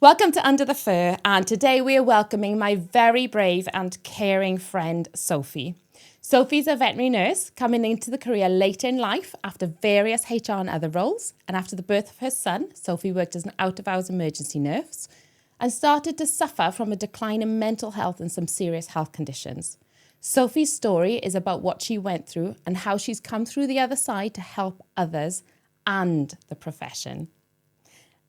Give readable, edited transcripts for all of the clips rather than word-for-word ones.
Welcome to Under the Fur, and today we are welcoming my very brave and caring friend, Sophie. Sophie's a veterinary nurse coming into the career late in life after various HR and other roles, and after the birth of her son, Sophie worked as an out-of-hours emergency nurse and started to suffer from a decline in mental health and some serious health conditions. Sophie's story is about what she went through and how she's come through the other side to help others and the profession.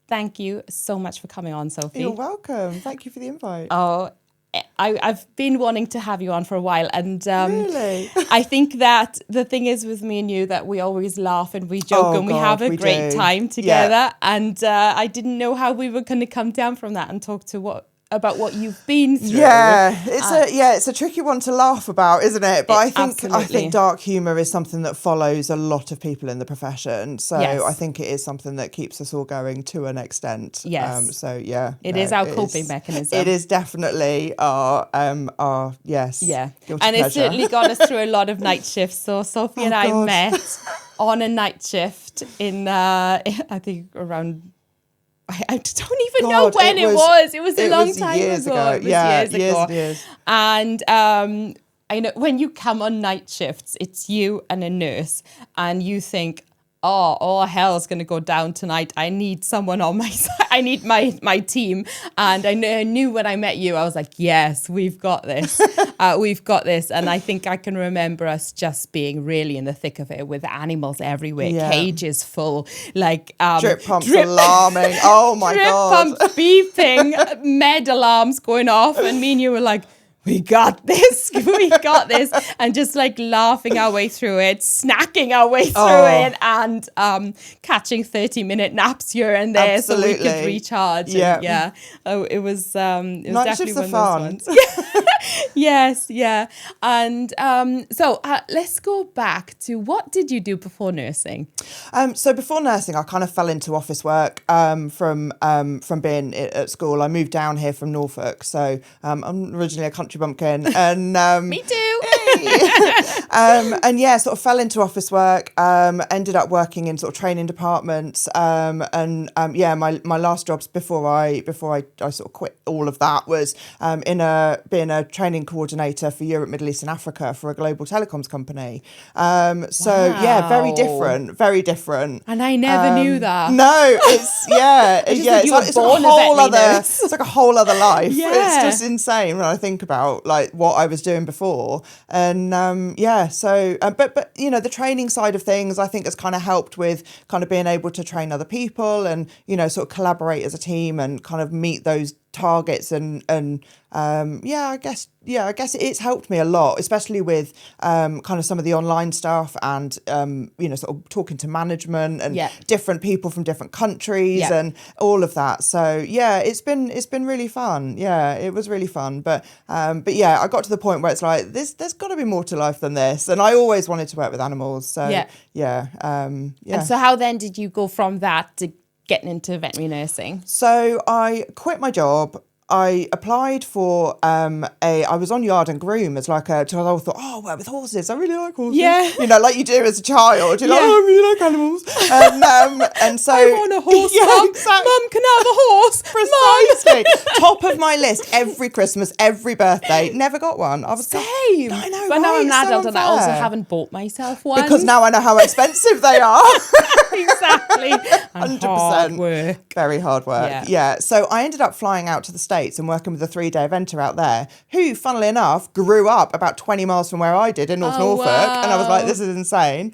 Thank you so much for coming on, Sophie. You're welcome. Thank you for the invite. Oh, I've been wanting to have you on for a while. And Really? I think that the thing is with me and you that we always laugh and we joke and we have a great time together. Yeah. And I didn't know how we were going to come down from that and talk to about what you've been through. Yeah, it's a tricky one to laugh about, isn't it? But I think dark humour is something that follows a lot of people in the profession. So yes. I think it is something that keeps us all going to an extent. Yes. It is our coping mechanism. It is definitely our yes. Yeah. And pleasure. It certainly got us through a lot of night shifts. So Sophie and I met on a night shift in I think around. I don't even know when it was. It was a long time ago. Years ago. And I know when you come on night shifts, it's you and a nurse, and you think, oh, all hell's going to go down tonight. I need someone on my side. I need my team. And I knew when I met you, I was like, yes, we've got this. We've got this. And I think I can remember us just being really in the thick of it with animals everywhere, cages full, like... drip pumps alarming. Oh, my God. Drip pumps beeping, med alarms going off. And me and you were like... we got this, and just like laughing our way through it, snacking our way through it, and catching 30-minute naps here and there so we could recharge. Yeah. It was night definitely shifts one are of those ones. Yes, yeah. And so let's go back to what did you do before nursing? So before nursing, I kind of fell into office work from being at school. I moved down here from Norfolk, so I'm originally a country bumpkin, and me too. And yeah, sort of fell into office work. Ended up working in sort of training departments, and my last jobs before I sort of quit all of that was being a training coordinator for Europe, Middle East, and Africa for a global telecoms company. Yeah, very different. And I never knew that. No, it's it's like a whole other life. Yeah. It's just insane when I think about like what I was doing before. And but you know, the training side of things I think has kind of helped with kind of being able to train other people and, you know, sort of collaborate as a team and kind of meet those targets and I guess it's helped me a lot, especially with kind of some of the online stuff and you know, sort of talking to management and different people from different countries and all of that. So yeah, it's been really fun. Yeah, it was really fun. But yeah, I got to the point where it's like there's got to be more to life than this, and I always wanted to work with animals. So yeah. And so how then did you go from that to getting into veterinary nursing? So I quit my job. I applied for I was on Yard and Groom as like I thought, work with horses. I really like horses. Yeah. You know, like you do as a child. You're like, I really like animals. And so I want a horse. Exactly. Mum can have a horse. Precisely. Top of my list every Christmas, every birthday. Never got one. I was same. I know. But now I'm an adult and I also haven't bought myself one. Because now I know how expensive they are. Exactly. 100%. Hard work. Very hard work. Yeah. So I ended up flying out to the States and working with a 3-day eventer out there who, funnily enough, grew up about 20 miles from where I did in North Norfolk. Wow. And I was like, this is insane.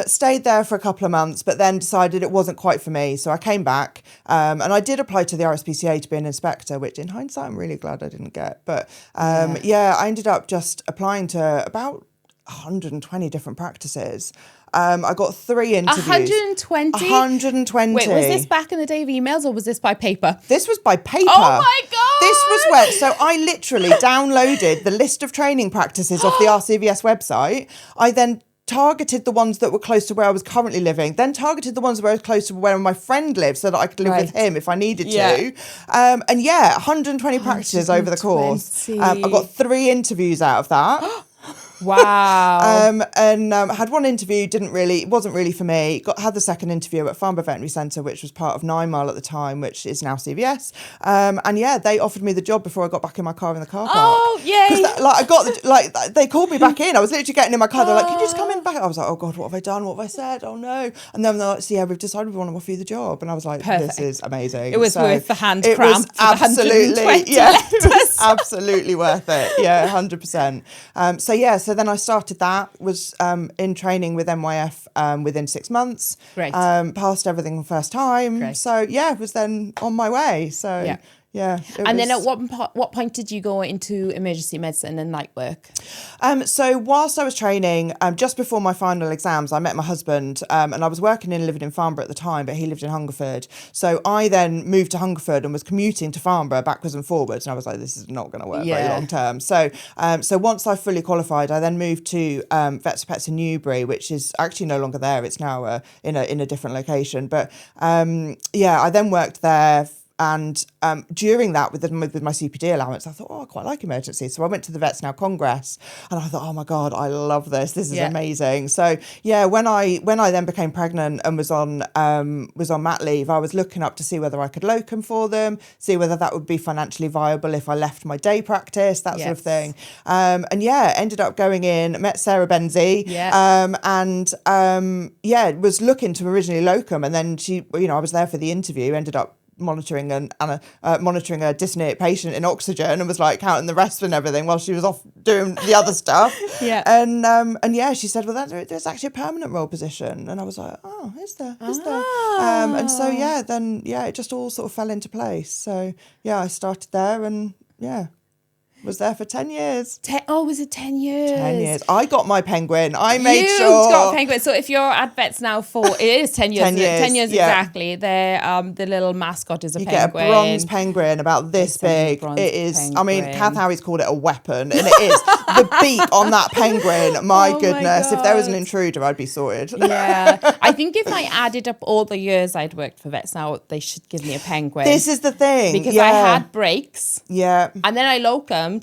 Stayed there for a couple of months, but then decided it wasn't quite for me. So I came back and I did apply to the RSPCA to be an inspector, which in hindsight, I'm really glad I didn't get. But I ended up just applying to about 120 different practices. I got 3 interviews. 120? 120. Wait, was this back in the day of emails or was this by paper? This was by paper. Oh my God! This was where, so I literally downloaded the list of training practices off the RCVS website. I then targeted the ones that were close to where I was currently living, then targeted the ones that were close to where my friend lived so that I could live with him if I needed to. 120 practices over the course. I got 3 interviews out of that. Wow. And had one interview, it wasn't really for me. Had the second interview at Farnborough Veterinary Centre, which was part of 9 Mile at the time, which is now CVS. And yeah, they offered me the job before I got back in my car in the car park. Oh, yay. They called me back in. I was literally getting in my car. They're like, can you just come in back? I was like, oh God, what have I done? What have I said? Oh no. And then they're like, so yeah, we've decided we want to offer you the job. And I was like, Perfect. This is amazing. It was worth the hand it cramp. Was absolutely, It was absolutely worth it. Yeah, 100%. So then I started that, was in training with NYF within 6 months. Great. Passed everything the first time. Great. So yeah, was then on my way. So yeah. Then at what point did you go into emergency medicine and night work? So whilst I was training, just before my final exams, I met my husband, and I was working and living in Farnborough at the time, but he lived in Hungerford. So I then moved to Hungerford and was commuting to Farnborough backwards and forwards. And I was like, this is not going to work very long term. So once I fully qualified, I then moved to Vets Pets in Newbury, which is actually no longer there. It's now in a different location. But I then worked there. And during that, with my CPD allowance, I thought, I quite like emergency. So I went to the Vets Now Congress, and I thought, oh my God, I love this. This is amazing. So yeah, when I then became pregnant and was on mat leave, I was looking up to see whether I could locum for them, see whether that would be financially viable if I left my day practice, that sort of thing. Ended up going in, met Sarah Benzie, was looking to originally locum, and then she, I was there for the interview, ended up monitoring a dyspneic patient in oxygen, and was like counting the rest and everything while she was off doing the other stuff. She said, well, there's actually a permanent role position, and I was like, oh, is there? It just all sort of fell into place. So I started there, and was there for 10 years. Was it 10 years? 10 years. I got my penguin. I made sure. You got a penguin. So if you're at Vets Now it is 10 years. 10 years. 10 years exactly. The little mascot is a penguin. You get a bronze penguin about this big. It is, penguin. I mean, Kath Howie's called it a weapon, and it is. The beak on that penguin, my goodness. If there was an intruder, I'd be sorted. Yeah. I think if I added up all the years I'd worked for Vets Now, they should give me a penguin. This is the thing. Because I had breaks. Yeah. And then I locumed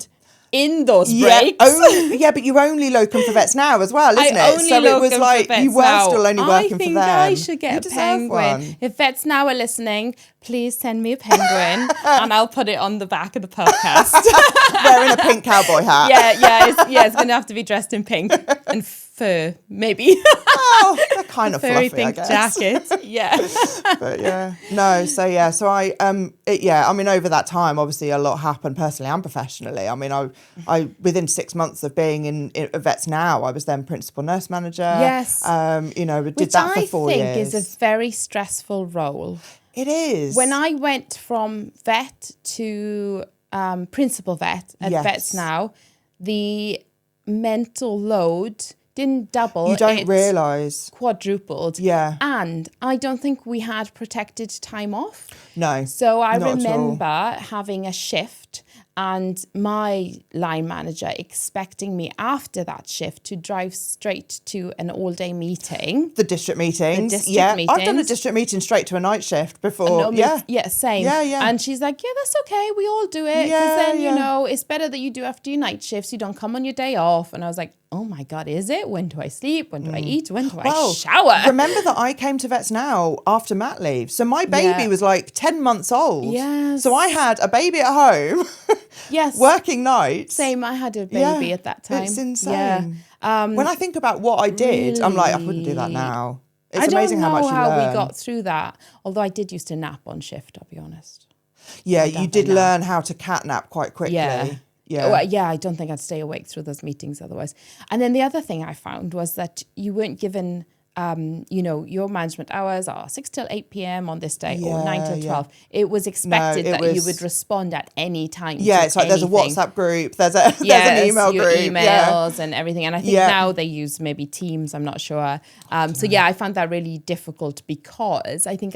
in those breaks. But you only locum for Vets Now as well, isn't it? So it was like you were still only working for them. I should get a penguin. If Vets Now are listening, please send me a penguin and I'll put it on the back of the podcast. Wearing a pink cowboy hat. It's going to have to be dressed in pink and fur, maybe. Oh, they're kind of furry fluffy, pink I guess. jacket. Yeah. But so I over that time, obviously a lot happened personally and professionally. I mean, I within 6 months of being in Vets Now, I was then principal nurse manager. Yes. Did that for 4 years. Which I think is a very stressful role. It is. When I went from vet to principal vet at Vets Now, the mental load didn't double. You don't realise. Quadrupled. Yeah. And I don't think we had protected time off. No. So I remember having a shift and my line manager expecting me after that shift to drive straight to an all-day meeting. The district meetings. I've done a district meeting straight to a night shift before. Same. Yeah. And she's like, that's okay. We all do it. Because then, it's better that you do after your night shifts. You don't come on your day off. And I was like, oh my God, is it? When do I sleep? When do I eat? When do I shower? Remember that I came to Vets Now after mat leave. So my baby was like 10 months old. Yes. So I had a baby at home. Yes. Working nights. Same. I had a baby at that time. It's insane. Yeah. When I think about what I did, I'm like, I wouldn't do that now. It's amazing how much you learn. I don't know how we got through that. Although I did used to nap on shift, I'll be honest. Yeah, you did learn how to catnap quite quickly. Yeah. I don't think I'd stay awake through those meetings otherwise. And then the other thing I found was that you weren't given, your management hours are 6 till 8 p.m. on this day or 9 till 12. It was expected you would respond at any time. Yeah, it's like there's a WhatsApp group, there's an email group. Emails and everything. And I think now they use maybe Teams, I'm not sure. I found that really difficult because I think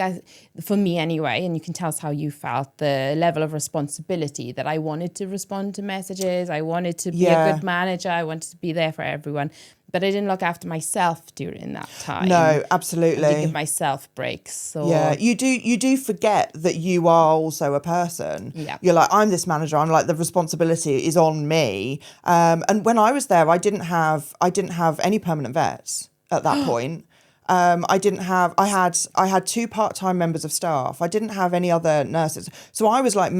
for me anyway, and you can tell us how you felt, the level of responsibility that I wanted to respond to messages. I wanted to be a good manager. I wanted to be there for everyone. but I didn't look after myself during that time. No, absolutely. I did give myself breaks. So yeah, you do forget that you are also a person. Yeah. You're like, I'm this manager. I'm like, the responsibility is on me. And when I was there, I didn't have any permanent vets at that point. I had 2 part-time members of staff. I didn't have any other nurses. So I was like,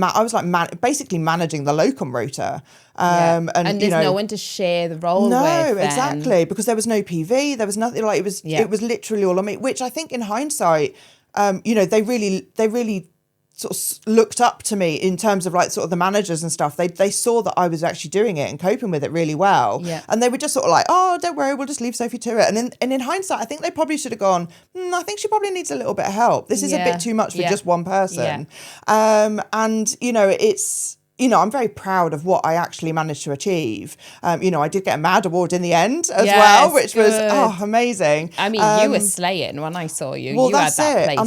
basically managing the locum rota. And there's no one to share the role with. No, exactly, because there was no PV. There was nothing, like, it was literally all on me, which I think in hindsight, they really sort of looked up to me in terms of like sort of the managers and stuff. They saw that I was actually doing it and coping with it really well. Yeah. And they were just sort of like, oh, don't worry, we'll just leave Sophie to it. And in hindsight, I think they probably should have gone, I think she probably needs a little bit of help. This is a bit too much for just one person. Yeah. And, it's... I'm very proud of what I actually managed to achieve. I did get a MAD award in the end as well, which was amazing. I mean, you were slaying when I saw you. Well, you that's had that it. place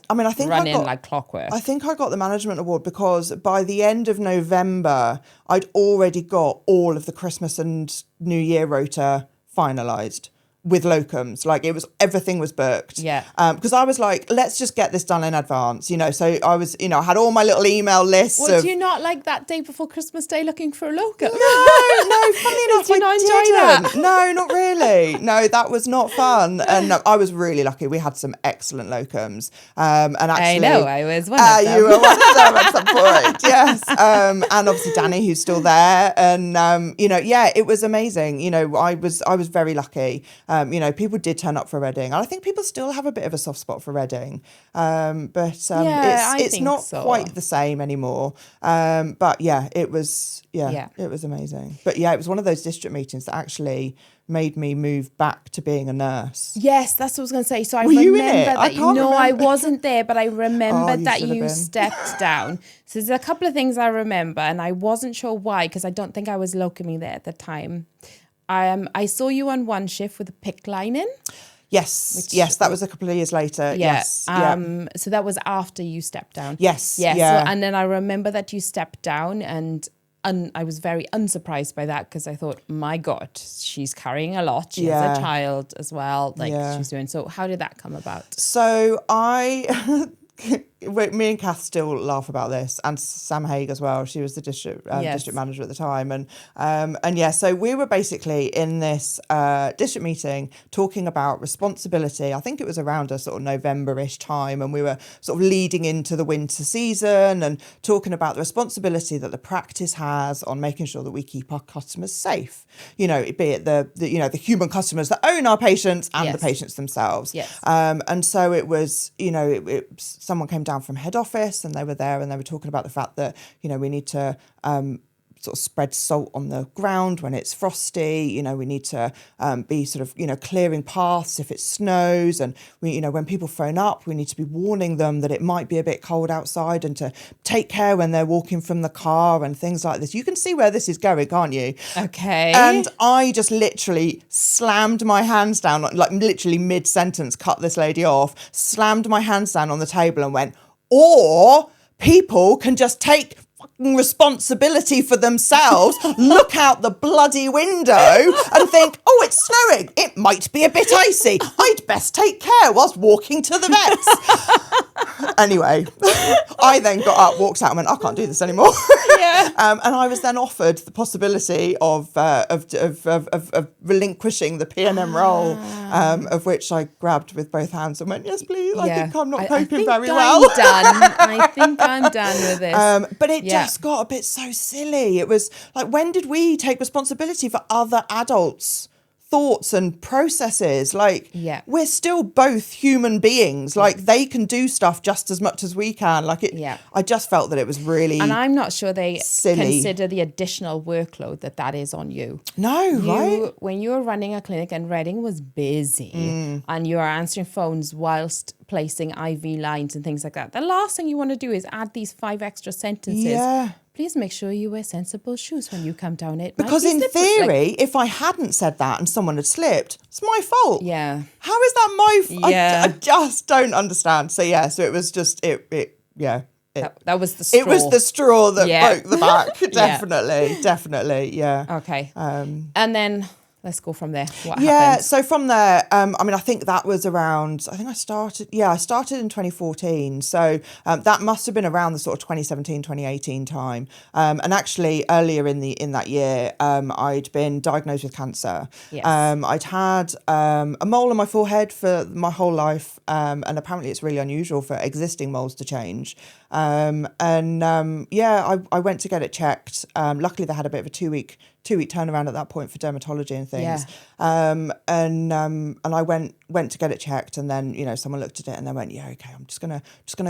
I think running like clockwork. I think I got the management award because by the end of November, I'd already got all of the Christmas and New Year rota finalised with locums. Like, everything was booked. Yeah. Because I was like, let's just get this done in advance, So I was, I had all my little email lists. Well, do you not like that day before Christmas Day looking for a locum? No, funny enough, Did you not enjoy that? No, not really. No, that was not fun. And I was really lucky. We had some excellent locums. And actually, I know, I was one of them. You were one of them at some point, yes. And obviously Danny, who's still there. And, it was amazing. I was very lucky. People did turn up for Reading. And I think people still have a bit of a soft spot for Reading. It's not quite the same anymore. But yeah, it was amazing. But yeah, it was one of those district meetings that actually made me move back to being a nurse. Yes, that's what I was going to say. So I remember that. I wasn't there, but I remembered that you been. stepped down. So there's a couple of things I remember, and I wasn't sure why, because I don't think I was locuming there at the time. I saw you on one shift with a PIC lining. Yes, that was a couple of years later. Yeah. Yes. So that was after you stepped down. Yes. Yeah. Yeah. So, and then I remember that you stepped down, and I was very unsurprised by that, because I thought, my God, she's carrying a lot. She has a child as well. She's doing. So how did that come about? So me and Kath still laugh about this, and Sam Haig as well. She was the district manager at the time, and so we were basically in this district meeting talking about responsibility. I think it was around a sort of November-ish time, and we were sort of leading into the winter season and talking about the responsibility that the practice has on making sure that we keep our customers safe. Be it the human customers that own our patients and the patients themselves. Yes. And so it was, someone came down from head office, and they were there, and they were talking about the fact that we need to sort of spread salt on the ground when it's frosty. We need to be sort of clearing paths if it snows, and when people phone up, we need to be warning them that it might be a bit cold outside, and to take care when they're walking from the car and things like this. You can see where this is going, can't you? Okay. And I just literally slammed my hands down, like literally mid-sentence, cut this lady off, slammed my hands down on the table and went, or people can just take fucking responsibility for themselves, look out the bloody window and think, oh, it's snowing, it might be a bit icy, I'd best take care whilst walking to the vets. Anyway, I then got up, walked out and went, I can't do this anymore. Yeah. And I was then offered the possibility of relinquishing the P&M role, of which I grabbed with both hands and went, yes, please. I think I'm not coping very well. I think I'm done with this. But it just got a bit so silly. It was like, when did we take responsibility for other adults' thoughts and processes? Like, we're still both human beings. Like, they can do stuff just as much as we can. Like, I just felt that it was really, and I'm not sure they silly. Consider the additional workload that is on you. No, right? When you were running a clinic and Reading was busy, and you are answering phones whilst placing IV lines and things like that, the last thing you want to do is add these 5 extra sentences. Yeah. Please make sure you wear sensible shoes when you come down it. Because in theory, if I hadn't said that and someone had slipped, it's my fault. Yeah. How is that my fault? Yeah. I just don't understand. So so it was just, that was the straw. It was the straw that broke the back. Yeah. Definitely, yeah. Okay. And then let's go from there. What Yeah, happened? so from there, I mean, I think that was around, I started in 2014. So that must have been around the sort of 2017, 2018 time. And actually earlier in that year, I'd been diagnosed with cancer. Yes. I'd had a mole on my forehead for my whole life. And apparently it's really unusual for existing moles to change. I went to get it checked. Luckily they had a bit of a two-week turnaround at that point for dermatology and things. And I went to get it checked, and then, you know, someone looked at it and they went, yeah, okay, I'm just gonna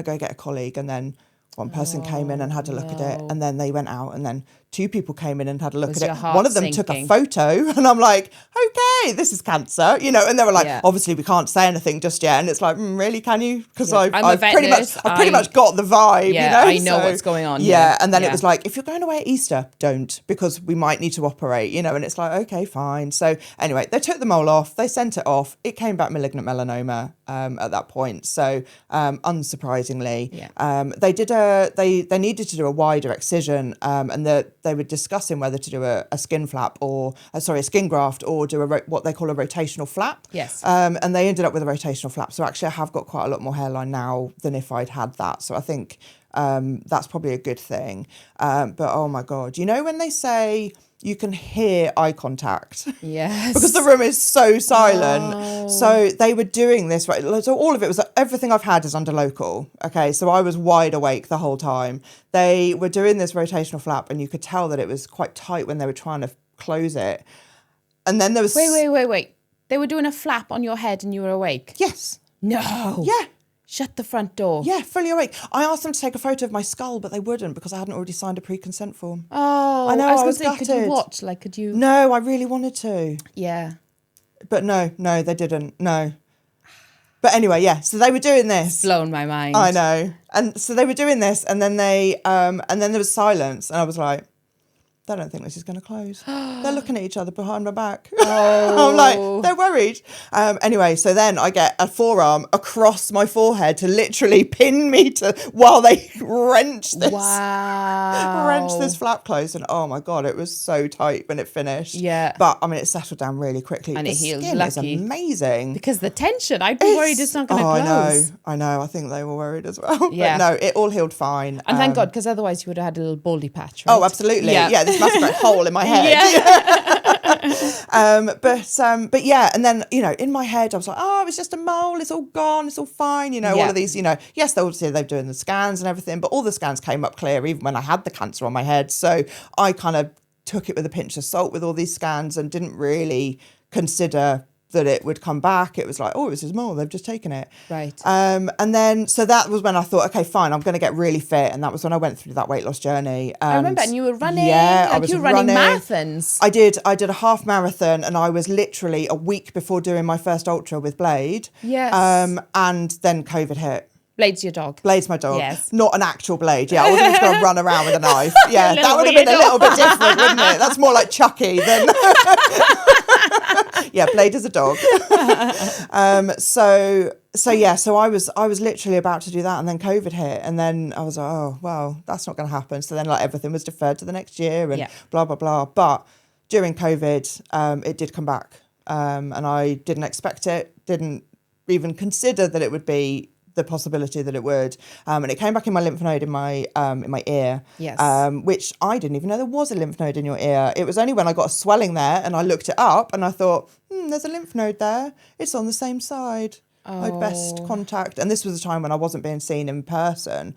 go get a colleague. And then one person came in and had a look at it, and then they went out, and then two people came in and had a look at it. One of them took a photo, and I'm like, okay, this is cancer, you know. And they were like, obviously we can't say anything just yet. And it's like, really, can you? Because I've pretty much got the vibe, you know. I know what's going on. Yeah, and then it was like, if you're going away at Easter, don't, because we might need to operate, you know. And it's like, okay, fine. So anyway, they took the mole off, they sent it off. It came back malignant melanoma at that point. So unsurprisingly, they did they needed to do a wider excision, and they were discussing whether to do a skin flap or a skin graft, or do what they call a rotational flap. Yes. And they ended up with a rotational flap. So actually I have got quite a lot more hairline now than if I'd had that. So I think that's probably a good thing. But oh my God, you know when they say you can hear eye contact? Yes. Because the room is so silent. Oh. So they were doing this, right? So all of it was, everything I've had is under local. Okay, so I was wide awake the whole time. They were doing this rotational flap, and you could tell that it was quite tight when they were trying to close it. And then there was... Wait. They were doing a flap on your head and you were awake? Yes. No. Yeah. Shut the front door. Yeah, fully awake. I asked them to take a photo of my skull, but they wouldn't, because I hadn't already signed a pre-consent form. Oh, I know. I was gutted. Could you watch? Like, could you? No, I really wanted to. Yeah. But no, they didn't. No. But anyway, yeah. So they were doing this. It's blown my mind. I know. And so they were doing this, and then and then there was silence, and I was like, they don't think this is going to close. They're looking at each other behind my back. Oh. I'm like, they're worried. Anyway, so then I get a forearm across my forehead to literally pin me while they wrench this flap closed. And oh my God, it was so tight when it finished. Yeah. But I mean, it settled down really quickly. And the it healed. skin is amazing. Because the tension, I'd be worried it's not going to close. I know. I think they were worried as well. Yeah. But no, it all healed fine. And thank God, because otherwise you would have had a little baldy patch, right? Oh, absolutely. Yeah, this massive hole in my head. But yeah, and then, you know, in my head I was like, oh, it's just a mole, it's all gone, it's all fine, you know. All of these, you know, yes, they're doing the scans and everything, but all the scans came up clear even when I had the cancer on my head. So I kind of took it with a pinch of salt with all these scans and didn't really consider that it would come back. It was like, oh, it was his mole, they've just taken it. Right. And then, so that was when I thought, okay, fine, I'm going to get really fit. And that was when I went through that weight loss journey. I remember, and you were running, I was running marathons. I did a half marathon, and I was literally a week before doing my first ultra with Blade. Yes. And then COVID hit. Blade's your dog. Blade's my dog. Yes. Not an actual Blade. Yeah, I wasn't just going to run around with a knife. Yeah, that would have been a little bit different, wouldn't it? That's more like Chucky than... Yeah, Blade is a dog. So I was literally about to do that, and then COVID hit, and then I was like, oh, well, that's not going to happen. So then, like, everything was deferred to the next year, and blah, blah, blah. But during COVID, it did come back, and I didn't expect it, didn't even consider that it would be the possibility that it would, and it came back in my lymph node in my ear, which I didn't even know there was a lymph node in your ear. It was only when I got a swelling there and I looked it up and I thought, there's a lymph node there, it's on the same side. I'd best contact. And this was a time when I wasn't being seen in person.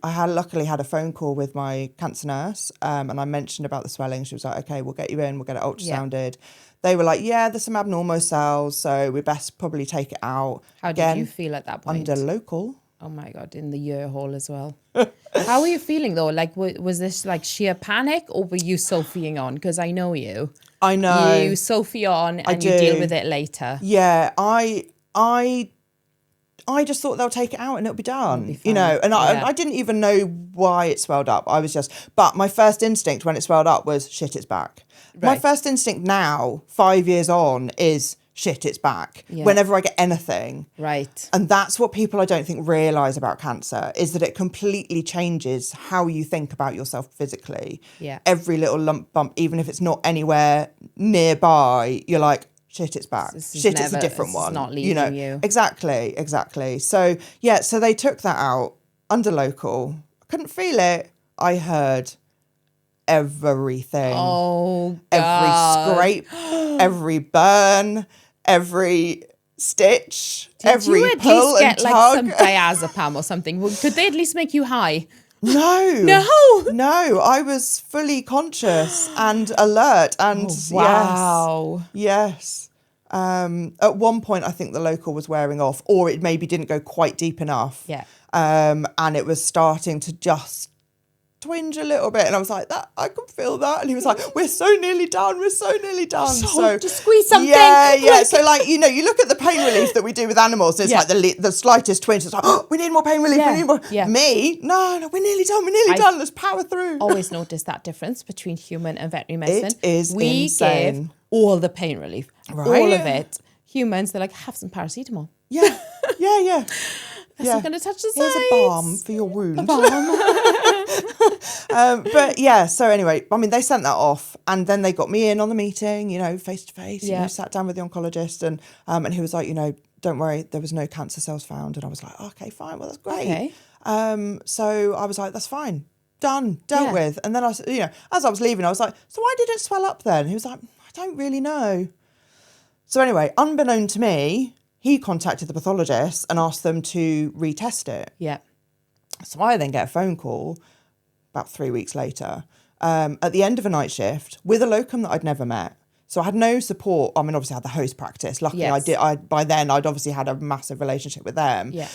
I luckily had a phone call with my cancer nurse, and I mentioned about the swelling. She was like, okay, we'll get you in, we'll get it ultrasounded. They were like, yeah, there's some abnormal cells, so we best probably take it out. How did you feel at that point? Under local. Oh my God, in the ear hole as well. How were you feeling though? Like, was this like sheer panic, or were you Sophieing on? Because I know you. I know. You Sophie on and you deal with it later. Yeah, I just thought they'll take it out and it'll be done, you know, and I didn't even know why it swelled up. But my first instinct when it swelled up was, shit, it's back. Right. My first instinct now, 5 years on, is shit, it's back. Whenever I get anything. Right. And that's what people I don't think realise about cancer, is that it completely changes how you think about yourself physically. Yeah. Every little lump bump, even if it's not anywhere nearby, you're like, shit, it's back. Shit, it's a different one. It's not leaving you. Exactly. So, so they took that out under local. I couldn't feel it. I heard everything. Oh, God. Every scrape, every burn, every stitch, every you at pull least and get tug. like some diazepam or something? Could they at least make you high? No, I was fully conscious and alert, and wow. yes. At one point, I think the local was wearing off, or it maybe didn't go quite deep enough. Yeah. And it was starting to just twinge a little bit, and I was like, "That I can feel that." And he was like, "We're so nearly done. So just squeeze something." Yeah. So like, you look at the pain relief that we do with animals. It's like the slightest twinge. It's like, "Oh, we need more pain relief. We need more." Yeah. Me, no, we're nearly done. Let's power through. Always notice that difference between human and veterinary medicine. It is we insane. give all the pain relief, all of it. Humans, they're like, have some paracetamol. Yeah. That's not going to touch the sides. Here's a balm for your wound. A balm. But so anyway, I mean, they sent that off, and then they got me in on the meeting, face to face. Sat down with the oncologist, and he was like, don't worry, there was no cancer cells found. And I was like, okay, fine, well, that's great. Okay. So I was like, that's fine, done, dealt with. And then as I was leaving, I was like, so why did it swell up then? He was like, I don't really know. So anyway, unbeknown to me, he contacted the pathologist and asked them to retest it. Yeah. So I then get a phone call about 3 weeks later at the end of a night shift with a locum that I'd never met. So I had no support. I mean, obviously I had the host practice. Luckily by then I'd obviously had a massive relationship with them. Yeah.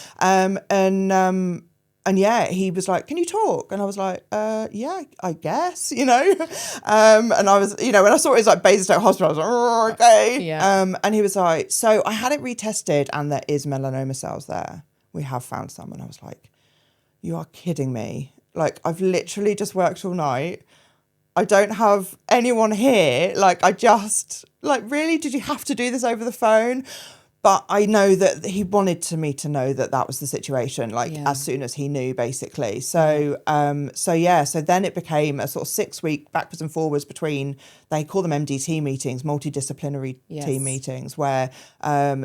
And he was like, can you talk? And I was like, yeah, I guess, And I was, when I saw it was like Basingstoke Hospital, I was like, oh, okay. Yeah. And he was like, so I had it retested and there is melanoma cells there. We have found some. And I was like, you are kidding me. Like, I've literally just worked all night. I don't have anyone here. Like, really, did you have to do this over the phone? But I know that he wanted me to know that that was the situation, as soon as he knew, basically. So then it became a sort of 6 week backwards and forwards between, they call them MDT meetings, multidisciplinary team meetings, where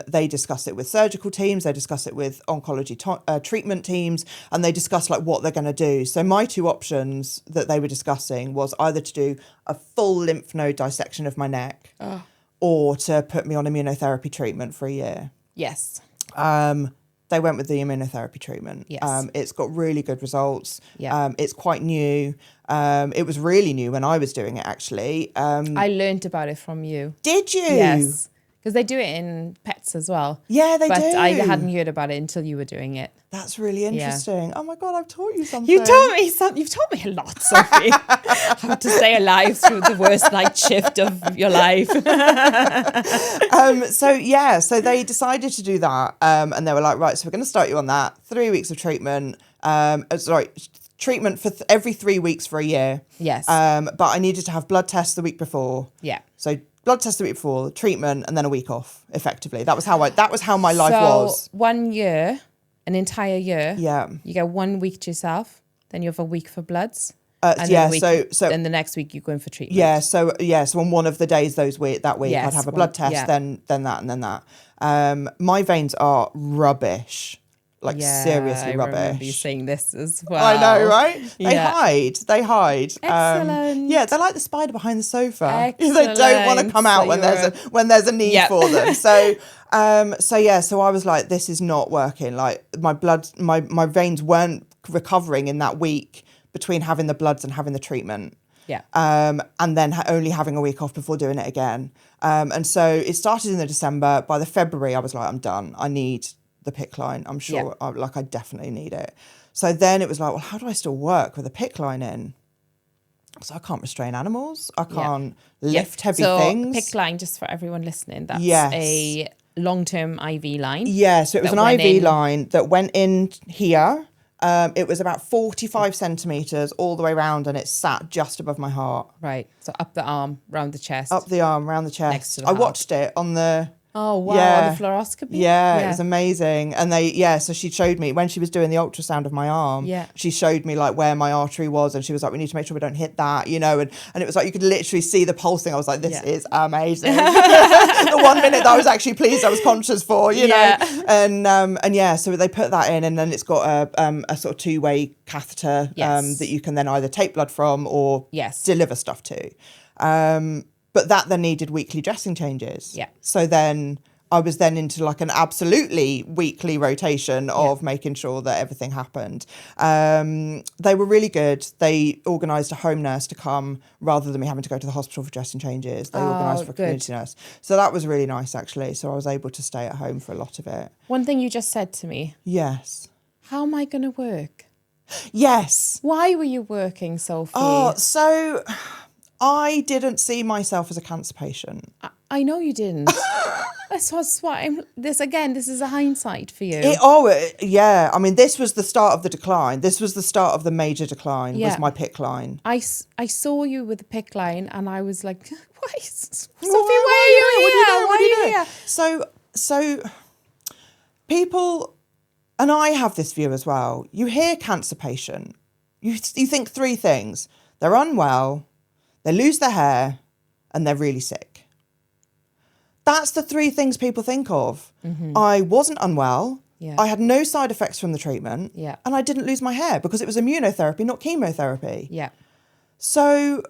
they discuss it with surgical teams, they discuss it with oncology treatment teams, and they discuss what they're going to do. So my two options that they were discussing was either to do a full lymph node dissection of my neck, or to put me on immunotherapy treatment for a year. Yes. They went with the immunotherapy treatment. Yes. It's got really good results. Yeah. It's quite new. It was really new when I was doing it, actually. I learned about it from you. Did you? Yes. Because they do it in pets as well. Yeah, they do. But I hadn't heard about it until you were doing it. That's really interesting. Yeah. Oh my God, I've taught you something. You taught me something. You've taught me a lot, Sophie. How to stay alive through the worst night shift of your life. So they decided to do that. And they were like, right, so we're going to start you on that. 3 weeks of treatment. Treatment for every 3 weeks for a year. Yes. But I needed to have blood tests the week before. Yeah. So blood test the week before, treatment, and then a week off, effectively. That was how my life was. 1 year, an entire year. Yeah. You get 1 week to yourself, then you have a week for bloods. Then then the next week you go in for treatment. So on one of the days that week, I'd have a blood test, then that, and then that. My veins are rubbish. Seriously rubbish. I remember you saying this as well. I know, right? They hide. Excellent. They're like the spider behind the sofa. Excellent. They don't want to come out when there's a need for them. So I was like, this is not working. Like my veins weren't recovering in that week between having the bloods and having the treatment. Yeah. And then only having a week off before doing it again. And so it started in the December. By the February, I was like, I'm done. I need the PICC line. I'm sure I definitely need it. So then it was like, well, how do I still work with a PICC line in? So I can't restrain animals. I can't lift heavy things. PICC line, just for everyone listening, that's a long-term IV line. Yeah, so it was an IV line that went in here. It was about 45 centimetres all the way around, and it sat just above my heart. Right, so up the arm, round the chest. Up the arm, round the chest. Next to the I heart. watched it on the Oh, wow. Yeah. The fluoroscopy? Yeah, it was amazing. And so she showed me, when she was doing the ultrasound of my arm, she showed me like where my artery was, and she was like, we need to make sure we don't hit that, you know, and it was like, you could literally see the pulsing. I was like, this is amazing. The 1 minute that I was actually pleased I was conscious for, you know. And yeah, so they put that in, and then it's got a sort of two-way catheter that you can then either take blood from or deliver stuff to. But that then needed weekly dressing changes. Yeah. So then I was then into like an absolutely weekly rotation of making sure that everything happened. They were really good. They organised a home nurse to come rather than me having to go to the hospital for dressing changes. They organised for a community nurse. So that was really nice, actually. So I was able to stay at home for a lot of it. One thing you just said to me. Yes. How am I going to work? Yes. Why were you working, Sophie? Oh, so I didn't see myself as a cancer patient. I know you didn't. This is a hindsight for you. I mean, this was the start of the decline. This was the start of the major decline, was my PICC line. I saw you with the PICC line, and I was like, why, Sophie, why are you here? Why are you here? So people, and I have this view as well, you hear cancer patient, you think three things. They're unwell, they lose their hair, and they're really sick. That's the three things people think of. Mm-hmm. I wasn't unwell. Yeah. I had no side effects from the treatment. Yeah. And I didn't lose my hair because it was immunotherapy, not chemotherapy. Yeah. So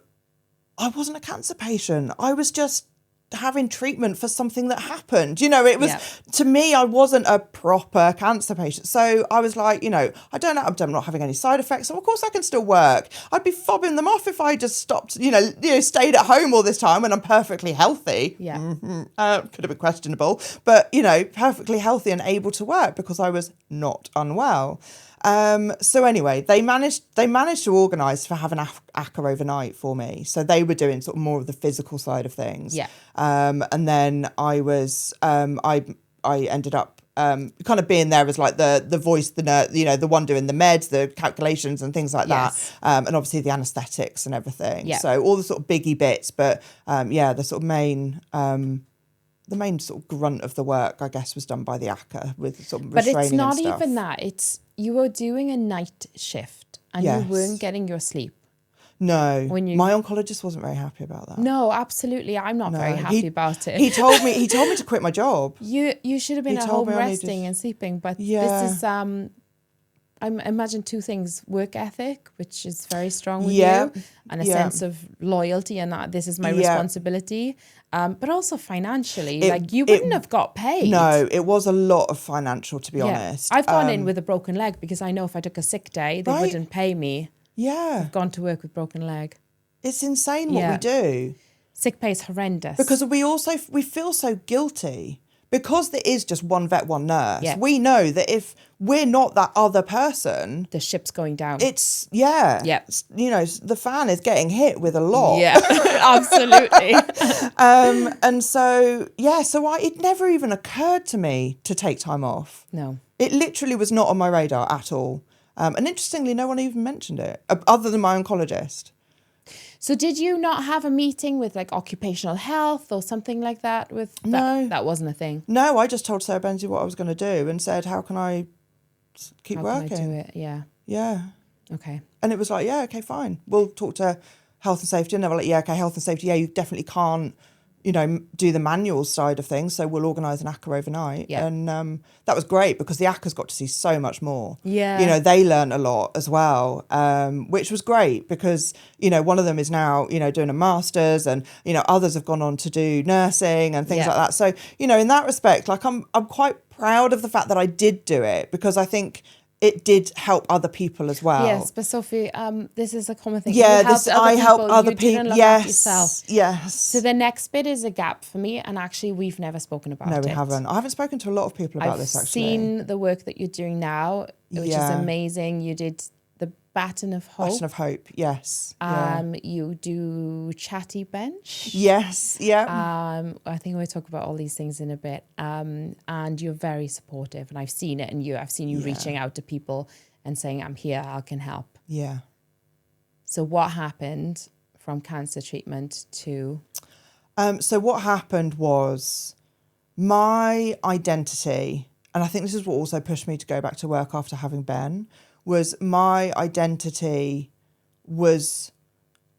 I wasn't a cancer patient. I was just having treatment for something that happened. You know, it was, to me, I wasn't a proper cancer patient. So I was like, you know, I'm not having any side effects. So of course I can still work. I'd be fobbing them off if I just stopped, stayed at home all this time when I'm perfectly healthy. Yeah. Mm-hmm. Could have been questionable, but, perfectly healthy and able to work because I was not unwell. So anyway, they managed to organise for having ACCA overnight for me. So they were doing sort of more of the physical side of things. Yeah. And then I was, I ended up kind of being there as like the voice, the nurse, the one doing the meds, the calculations and things like that. And obviously the anaesthetics and everything. Yeah. So all the sort of biggie bits, but the sort of the main sort of grunt of the work, I guess, was done by the ACCA with sort of restraining. But it's not even that. You were doing a night shift and you weren't getting your sleep. No, my oncologist wasn't very happy about that. No, absolutely. I'm not very happy about it. He told me to quit my job. You should have been at home resting and sleeping. But this is I imagine two things: work ethic, which is very strong with you, and a sense of loyalty, and that this is my responsibility. But also financially, you wouldn't have got paid. No, it was a lot of financial, to be honest. I've gone in with a broken leg because I know if I took a sick day, they wouldn't pay me. Yeah. I've gone to work with broken leg. It's insane what we do. Sick pay is horrendous. Because we feel so guilty. Because there is just one vet, one nurse, we know that if we're not that other person, the ship's going down. It's, the fan is getting hit with a lot. Yeah, absolutely. And so it never even occurred to me to take time off. No. It literally was not on my radar at all. And interestingly, no one even mentioned it, other than my oncologist. So did you not have a meeting with like occupational health or something like that? No. That wasn't a thing? No, I just told Sarah Benzie what I was going to do and said, how can I keep working? How can I do it? Yeah. Yeah. Okay. And it was like, okay, fine. We'll talk to health and safety. And they were like, health and safety. Yeah, you definitely can't, do the manual side of things. So we'll organise an ACCA overnight. Yeah. And that was great because the ACCA's got to see so much more. Yeah. They learn a lot as well, which was great because, one of them is now, doing a master's and, others have gone on to do nursing and things like that. So, in that respect, like I'm quite proud of the fact that I did do it because I think it did help other people as well. Yes, but Sophie, this is a common thing. Yeah, I help other people. Yes, So the next bit is a gap for me, and actually we've never spoken about it. No, we haven't. I haven't spoken to a lot of people about this, actually. I've seen the work that you're doing now, which is amazing. You did the Baton of Hope. Baton of Hope, yes. You do Chatty Bench. Yes, yeah. I think we'll talk about all these things in a bit. And you're very supportive, and I've seen it in you. I've seen you reaching out to people and saying, I'm here, I can help. Yeah. So what happened from cancer treatment to... So what happened was my identity, and I think this is what also pushed me to go back to work after having Ben, was my identity was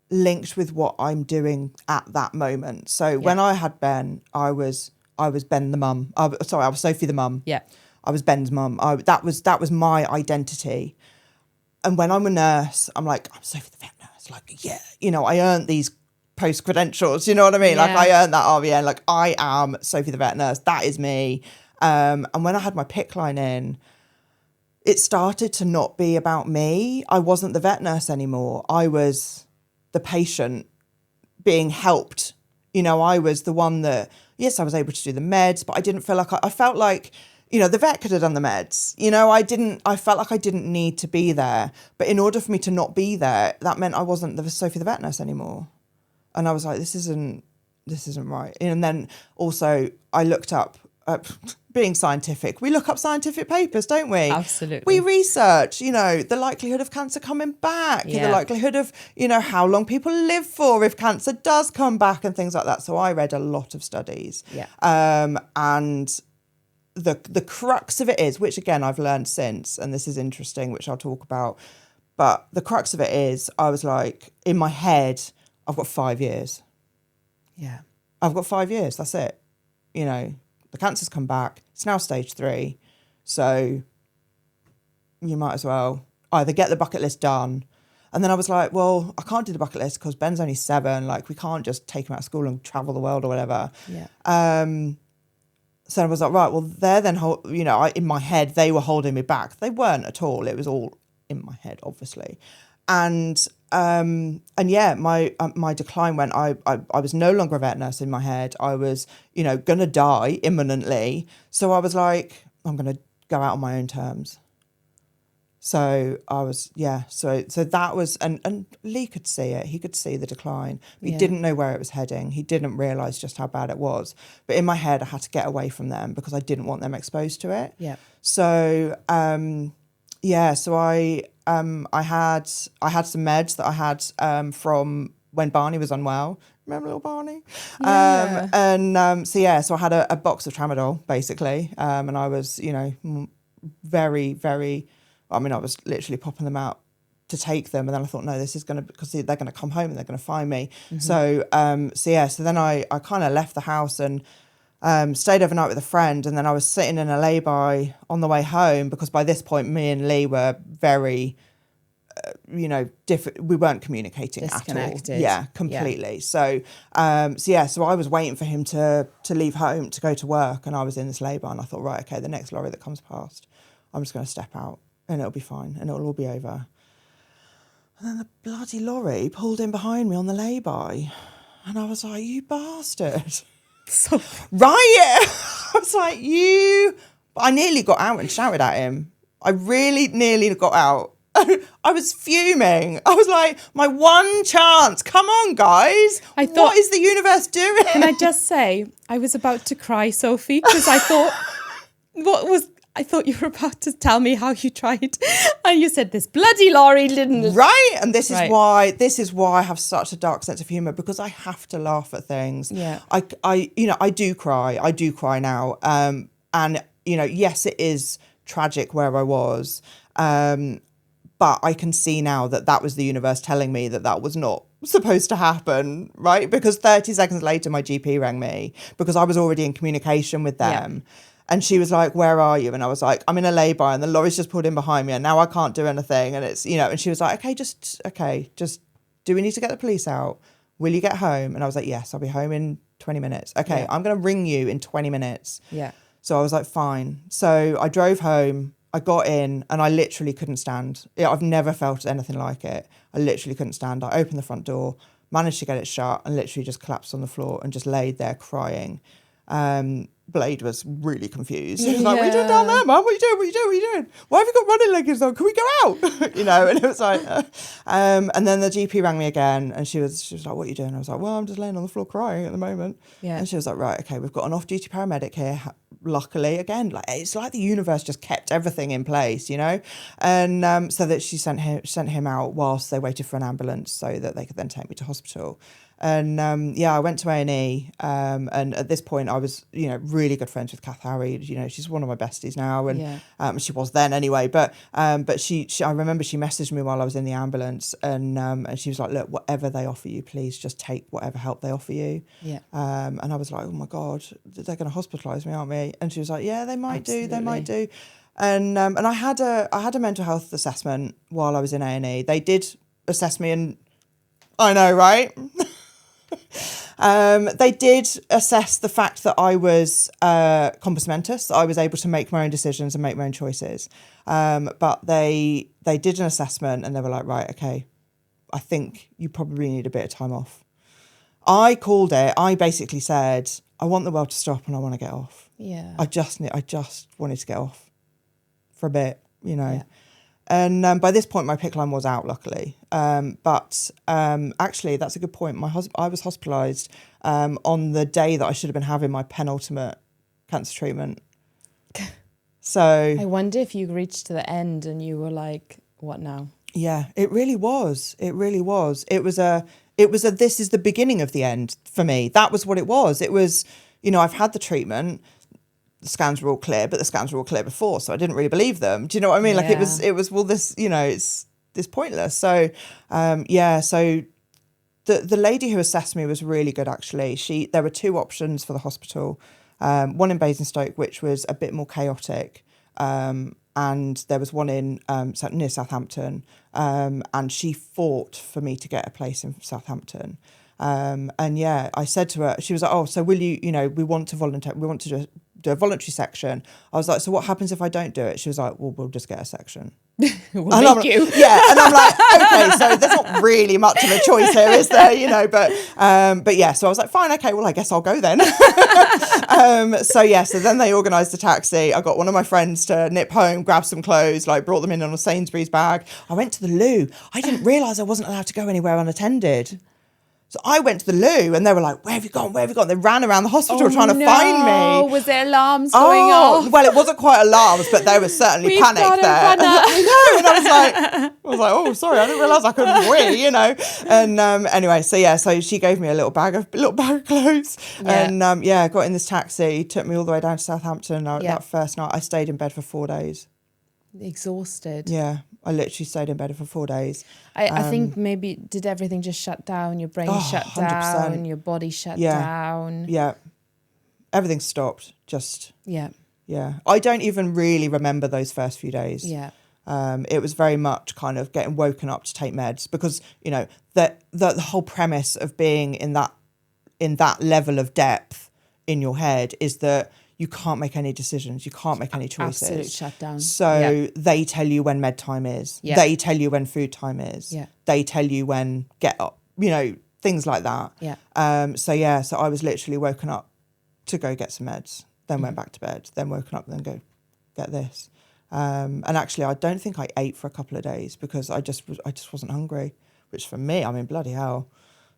linked with what I'm doing at that moment. So when I had Ben, I was Ben the mum. I was Sophie the mum. Yeah. I was Ben's mum. That was my identity. And when I'm a nurse, I'm like, I'm Sophie the vet nurse. Like, yeah, you know, I earned these post credentials. You know what I mean? Yeah. Like, I earned that RVN. Like, I am Sophie the vet nurse. That is me. And when I had my PIC line in, it started to not be about me. I wasn't the vet nurse anymore. I was the patient being helped. You know, I was the one that, yes, I was able to do the meds, but I didn't feel like I felt like, you know, the vet could have done the meds. You know, I felt like I didn't need to be there. But in order for me to not be there, that meant I wasn't the Sophie the vet nurse anymore. And I was like, this isn't right. And then also I looked up, being scientific, we look up scientific papers, don't we? Absolutely. We research, you know, the likelihood of cancer coming back, the likelihood of, you know, how long people live for if cancer does come back and things like that. So I read a lot of studies. Yeah. And the crux of it is, which again I've learned since, and this is interesting, which I'll talk about, but the crux of it is, I was like, in my head, I've got 5 years. Yeah. I've got 5 years, that's it. You know, the cancer's come back. It's now stage 3. So you might as well either get the bucket list done. And then I was like, well, I can't do the bucket list because Ben's only 7. Like, we can't just take him out of school and travel the world or whatever. Yeah. So I was like, right, well, they're then, you know, in my head, they were holding me back. They weren't at all. It was all in my head, obviously. And yeah, my decline went, I was no longer a vet nurse in my head. I was, you know, going to die imminently. So I was like, I'm going to go out on my own terms. So I was, so that was, and Lee could see it. He could see the decline. He didn't know where it was heading. He didn't realise just how bad it was. But in my head, I had to get away from them because I didn't want them exposed to it. Yeah. So, so I had some meds that I had from when Barney was unwell. Remember little Barney? Yeah. So I had a box of tramadol, basically. And I was, you know, very, very... I mean, I was literally popping them out to take them. And then I thought, no, this is going to... Because they're going to come home and they're going to find me. Mm-hmm. So then I kind of left the house and stayed overnight with a friend. And then I was sitting in a lay-by on the way home because by this point, me and Lee were very... we weren't communicating at all. Yeah, completely. Yeah. So I was waiting for him to leave home to go to work, and I was in this labour, and I thought, right, okay, the next lorry that comes past, I'm just going to step out, and it'll be fine, and it'll all be over. And then the bloody lorry pulled in behind me on the lay-by, and I was like, you bastard. So right? I was like, I nearly got out and shouted at him. I really nearly got out. I was fuming. I was like, my one chance. Come on, guys. What is the universe doing? Can I just say, I was about to cry, Sophie, because I thought, I thought you were about to tell me how you tried. And you said this bloody lorry didn't. Right. And this is why I have such a dark sense of humour, because I have to laugh at things. Yeah. I do cry. I do cry now. And, yes, it is tragic where I was. But I can see now that was the universe telling me that was not supposed to happen, right? Because 30 seconds later, my GP rang me because I was already in communication with them. Yeah. And she was like, where are you? And I was like, I'm in a lay-by and the lorry's just pulled in behind me and now I can't do anything. And it's, and she was like, just do we need to get the police out? Will you get home? And I was like, yes, I'll be home in 20 minutes. Okay, yeah. I'm going to ring you in 20 minutes. Yeah. So I was like, fine. So I drove home. I got in and I literally couldn't stand. I've never felt anything like it. I literally couldn't stand. I opened the front door, managed to get it shut and literally just collapsed on the floor and just laid there crying. Blade was really confused. He was like, what are you doing down there, Mum? What are you doing? Why have you got running leggings on? Can we go out? And it was like, and then the GP rang me again and she was like, what are you doing? I was like, well, I'm just laying on the floor crying at the moment. Yeah. And she was like, right, okay, we've got an off-duty paramedic here. Luckily, again, it's like the universe just kept everything in place, and so that she sent him out whilst they waited for an ambulance so that they could then take me to hospital. And I went to A&E, and at this point I was, really good friends with Kath Harry. She's one of my besties now, and she was then anyway. But she I remember she messaged me while I was in the ambulance, and she was like, "Look, whatever they offer you, please just take whatever help they offer you." Yeah. And I was like, "Oh my God, they're going to hospitalise me, aren't they?" And she was like, "Yeah, they might do. They might do." And I had a mental health assessment while I was in A&E. They did assess me, and I know, right? They did assess the fact that I was compos mentis, that I was able to make my own decisions and make my own choices. But they did an assessment and they were like, right, okay, I think you probably need a bit of time off. I called it. I basically said, I want the world to stop and I want to get off. Yeah. I just wanted to get off for a bit, Yeah. And by this point, my PICC line was out, luckily. But actually, that's a good point. I was hospitalised on the day that I should have been having my penultimate cancer treatment. So I wonder if you reached to the end and you were like, what now? Yeah, it really was. It really was. It was a this is the beginning of the end for me. That was what it was. It was, I've had the treatment. The scans were all clear, but the scans were all clear before, so I didn't really believe them. Do you know what I mean? Yeah. Like it was well, this, it's this pointless. So so the lady who assessed me was really good, actually. There were two options for the hospital, one in Basingstoke, which was a bit more chaotic, and there was one in near Southampton, and she fought for me to get a place in Southampton. I said to her, she was like, "Oh, so will you? We want to volunteer. We want to do a voluntary section." I was like, "So what happens if I don't do it?" She was like, "Well, we'll just get a section." We'll make you. Yeah, and I'm like, okay, so there's not really much of a choice here, is there? But yeah, so I was like, fine, okay, well, I guess I'll go then. So then they organised a taxi. I got one of my friends to nip home, grab some clothes, brought them in on a Sainsbury's bag. I went to the loo. I didn't realise I wasn't allowed to go anywhere unattended. So I went to the loo and they were like, where have you gone? Where have you gone? They ran around the hospital trying to find me. Was there alarms going off? Well, it wasn't quite alarms, but there was certainly panic there. I know. And I was like, oh, sorry, I didn't realise I couldn't wee, And anyway, so she gave me a little bag of clothes. Yeah. And got in this taxi, took me all the way down to Southampton. That first night, I stayed in bed for 4 days. Exhausted. Yeah, I literally stayed in bed for 4 days. I think maybe did everything just shut down? Your brain shut 100%. Down, your body shut down. Yeah, everything stopped. Just yeah. I don't even really remember those first few days. Yeah. It was very much kind of getting woken up to take meds because the whole premise of being in that level of depth in your head is that you can't make any decisions. You can't make any choices. Absolute shutdown. So they tell you when med time is. Yeah. They tell you when food time is. Yeah. They tell you when get up, things like that. Yeah. So I was literally woken up to go get some meds, then went back to bed, then woken up, then go get this. And actually, I don't think I ate for a couple of days because I just wasn't hungry, which for me, bloody hell.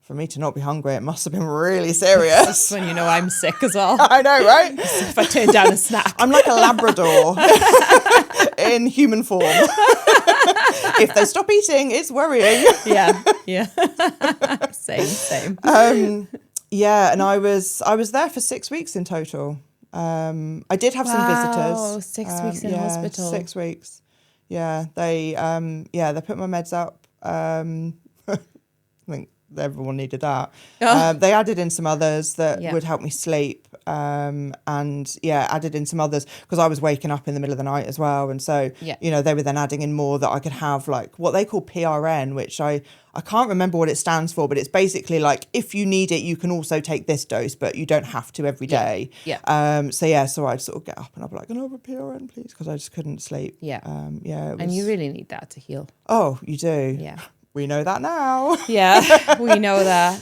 For me to not be hungry, it must have been really serious. That's when I'm sick as well. I know, right? If I turn down a snack. I'm like a Labrador in human form. If they stop eating, it's worrying. Yeah. Same. And I was there for 6 weeks in total. I did have some visitors. 6 weeks in hospital. 6 weeks. Yeah, they put my meds up. I think everyone needed that. They added in some others that would help me sleep, and added in some others because I was waking up in the middle of the night as well, and so they were then adding in more that I could have what they call PRN, which I can't remember what it stands for, but it's basically if you need it you can also take this dose, but you don't have to every day. So I'd sort of get up and I'd be like, can I have a PRN please, because I just couldn't sleep. And you really need that to heal. Oh, you do. We know that now. Yeah, we know that.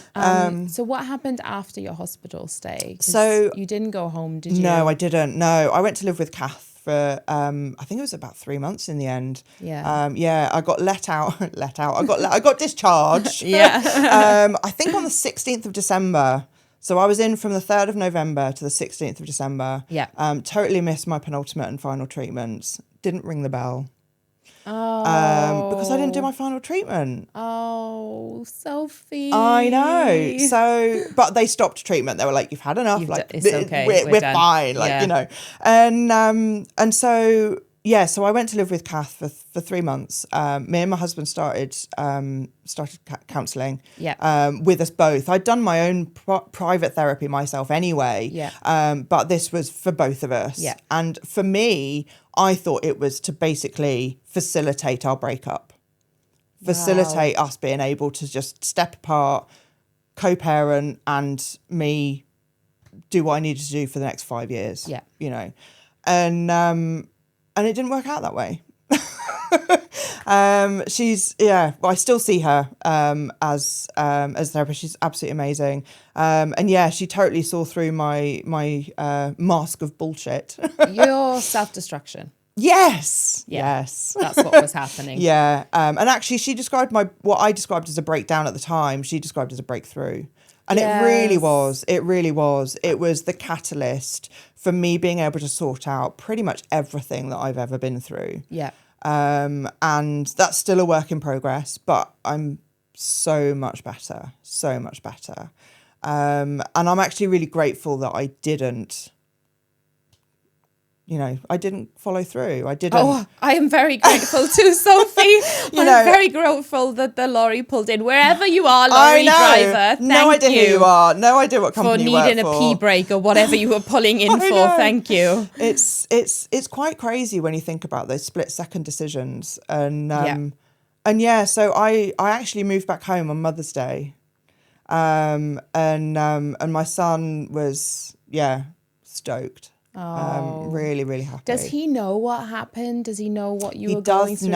So what happened after your hospital stay? So you didn't go home, did you? No, I didn't. No, I went to live with Kath for, I think it was about 3 months in the end. Yeah. I got let out. I got discharged. I think on the 16th of December. So I was in from the 3rd of November to the 16th of December. Yeah. Totally missed my penultimate and final treatments. Didn't ring the bell. because I didn't do my final treatment. Oh, Sophie. I know. So, but they stopped treatment. They were like, "You've had enough. It's okay. We're fine." Like, you know, and so yeah. So I went to live with Kath for 3 months. Me and my husband started counselling. With us both. I'd done my own private therapy myself anyway. But this was for both of us. And for me, I thought it was to basically facilitate our breakup. Facilitate us being able to just step apart, co-parent, and me do what I needed to do for the next 5 years. You know, and it didn't work out that way. She's well, I still see her as a therapist. She's absolutely amazing. And yeah, she totally saw through my mask of bullshit. Your self-destruction. Yes. That's what was happening. And actually she described what I described as a breakdown at the time, she described as a breakthrough. And it really was. It was the catalyst for me being able to sort out pretty much everything that I've ever been through. And that's still a work in progress, but I'm so much better. And I'm actually really grateful that I didn't follow through. I didn't. Oh, I am very grateful too, Sophie. I'm very grateful that the lorry pulled in. Wherever you are, lorry driver, thank you. No idea who you are. No idea what company you work for. For needing a pee break or whatever you were pulling in for. Thank you. It's quite crazy when you think about those split-second decisions. And so I actually moved back home on Mother's Day. And my son was, stoked. Really, really happy. Does he know what happened? Does he know what you were going through?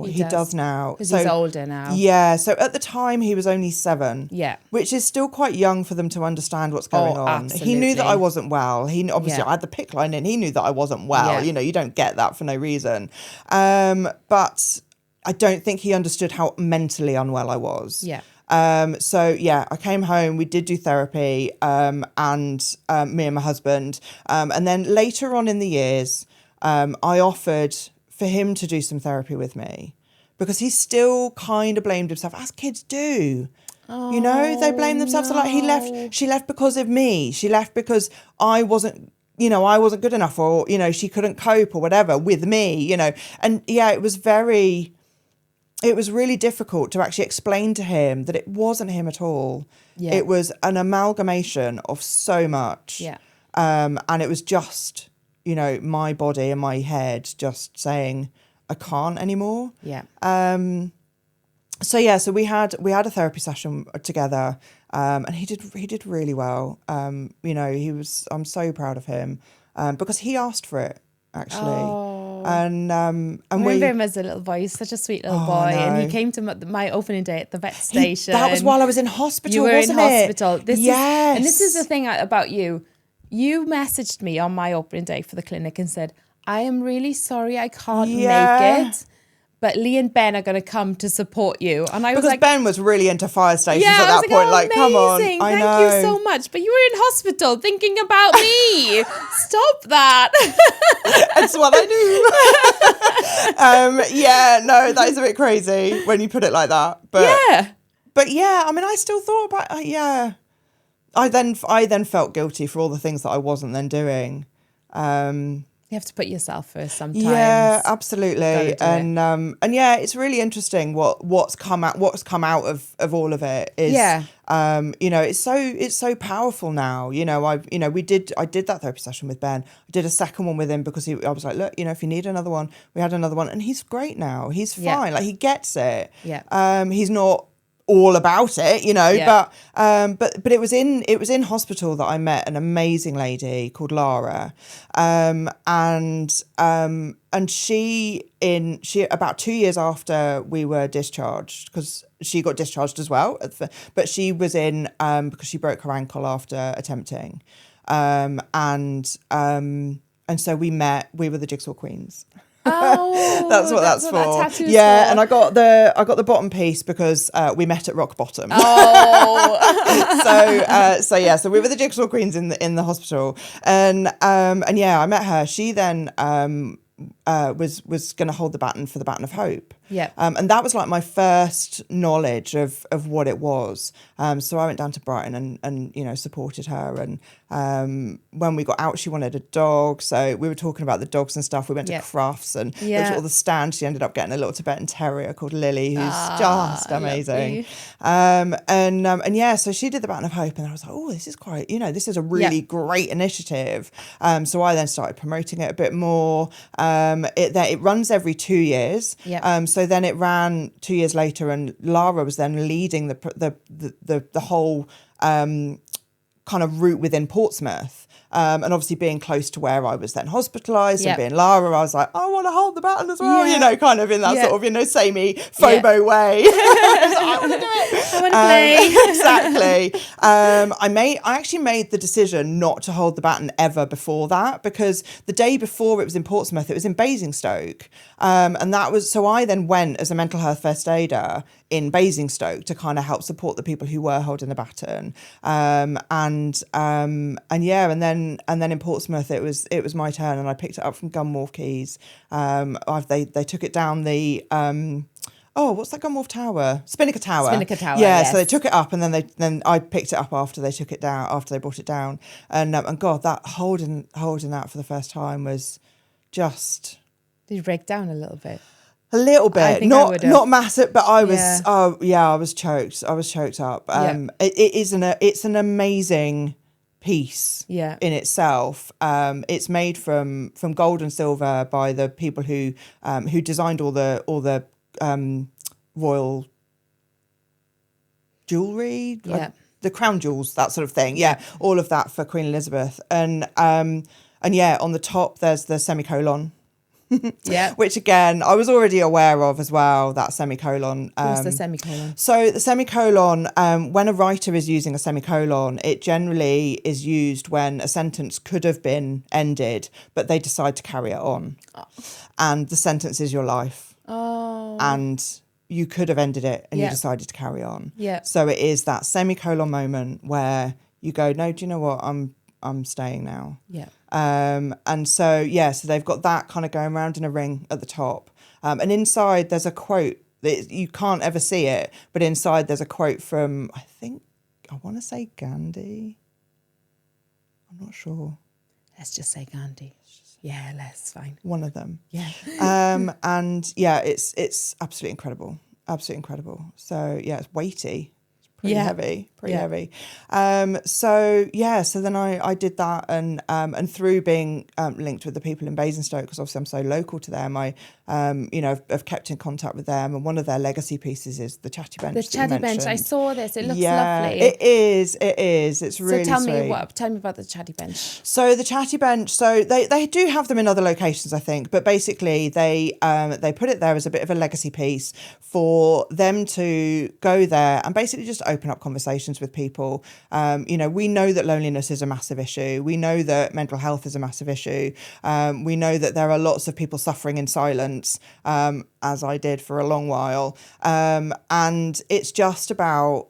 He does now. Because he's older now. Yeah. So at the time he was only 7. Yeah. Which is still quite young for them to understand what's going on. Absolutely. He knew that I wasn't well. He obviously I had the PICC line in. He knew that I wasn't well. Yeah. You know, you don't get that for no reason. But I don't think he understood how mentally unwell I was. Yeah. I came home, we did do therapy, and me and my husband. And then later on in the years, I offered for him to do some therapy with me because he still kind of blamed himself, as kids do. You know, they blame themselves. Like she left because of me. She left because I wasn't good enough, or, she couldn't cope or whatever with me, And it was really difficult to actually explain to him that it wasn't him at all. Yeah. It was an amalgamation of so much. Yeah. And it was just, my body and my head just saying, I can't anymore. Yeah. So we had a therapy session together, and he did really well. I'm so proud of him, because he asked for it, actually. And I remember him as a little boy. He's such a sweet little boy, and he came to my opening day at the vet station. That was while I was in hospital. You were wasn't in it? hospital. This is the thing about you. You messaged me on my opening day for the clinic and said, "I am really sorry, I can't make it, but Lee and Ben are going to come to support you." And I was like, Ben was really into fire stations at that point. Amazing. Come on, Thank you so much. But you were in hospital thinking about me. Stop that. That's what I do. That is a bit crazy when you put it like that. But I mean, I still thought about I then felt guilty for all the things that I wasn't then doing. You have to put yourself first sometimes. Yeah, absolutely. It's really interesting what's come out of all of it is it's so powerful now. I did that therapy session with Ben. I did a second one with him because I was like, look, if you need another one, we had another one, and he's great now. He's fine. Yeah. Like, he gets it. Yeah. He's not all about it, but it was in hospital that I met an amazing lady called Lara, and she about 2 years after we were discharged, because she got discharged as well, but she was in because she broke her ankle after attempting, and so we were the Jigsaw Queens. Oh, that's what that's for. That tattoo's for. And I got the bottom piece because we met at rock bottom. Oh. So we were the Jigsaw Queens in the hospital, and I met her. She then was going to hold the baton for the Baton of Hope. Yeah. And that was like my first knowledge of what it was. So I went down to Brighton and you know, supported her. And when we got out, she wanted a dog. So we were talking about the dogs and stuff. We went to Crufts and there was all the stand. She ended up getting a little Tibetan Terrier called Lily, who's just amazing. And yeah, so she did the Baton of Hope, and I was like, oh, this is quite, you know, this is a really great initiative. So I then started promoting it a bit more. It runs every 2 years. So then it ran 2 years later, and Lara was then leading the whole kind of route within Portsmouth. And obviously being close to where I was then hospitalised and being Lara, I was like, I want to hold the baton as well, you know, kind of in that sort of, you know, samey FOMO way. I want to do it. I want to play. Exactly. I actually made the decision not to hold the baton ever before that, because the day before it was in Portsmouth, it was in Basingstoke. And that was, so I then went as a mental health first aider in Basingstoke to kind of help support the people who were holding the baton. And then in Portsmouth it was my turn, and I picked it up from Gunwharf Quays. They took it down the what's that Gunwharf Tower? Spinnaker Tower. Spinnaker Tower. Yeah, yes. So they took it up, and then I picked it up after they took it down, after they brought it down. And God, that holding that for the first time was just. Did you break down a little bit? A little bit, not massive, but I was. I was choked. I was choked up. It's an amazing piece in itself. It's made from gold and silver by the people who designed all the royal jewellery, the crown jewels, that sort of thing. All of that for Queen Elizabeth. And on the top there's the semicolon. Which again I was already aware of as well, that semicolon. What's the semicolon? So the semicolon, when a writer is using a semicolon, it generally is used when a sentence could have been ended, but they decide to carry it on. And the sentence is your life. And you could have ended it and you decided to carry on. So it is that semicolon moment where you go, no, do you know what, I'm staying now. And so they've got that kind of going around in a ring at the top. And inside there's a quote that you can't ever see it, but inside there's a quote from, I want to say Gandhi. I'm not sure. Let's just say Gandhi. Yeah, that's fine. One of them. Yeah. It's absolutely incredible. Absolutely incredible. So it's weighty. Pretty heavy. So then I did that, and through being linked with the people in Basingstoke, because obviously I'm so local to them, I have kept in contact with them, and one of their legacy pieces is the Chatty Bench. The Chatty Bench, I saw this. It looks lovely. It is. It's really so sweet. Tell me about the Chatty Bench. So the Chatty Bench, so they do have them in other locations, I think, but basically they put it there as a bit of a legacy piece for them to go there and basically just open up conversations with people. We know that loneliness is a massive issue. We know that mental health is a massive issue. We know that there are lots of people suffering in silence, as I did for a long while. And it's just about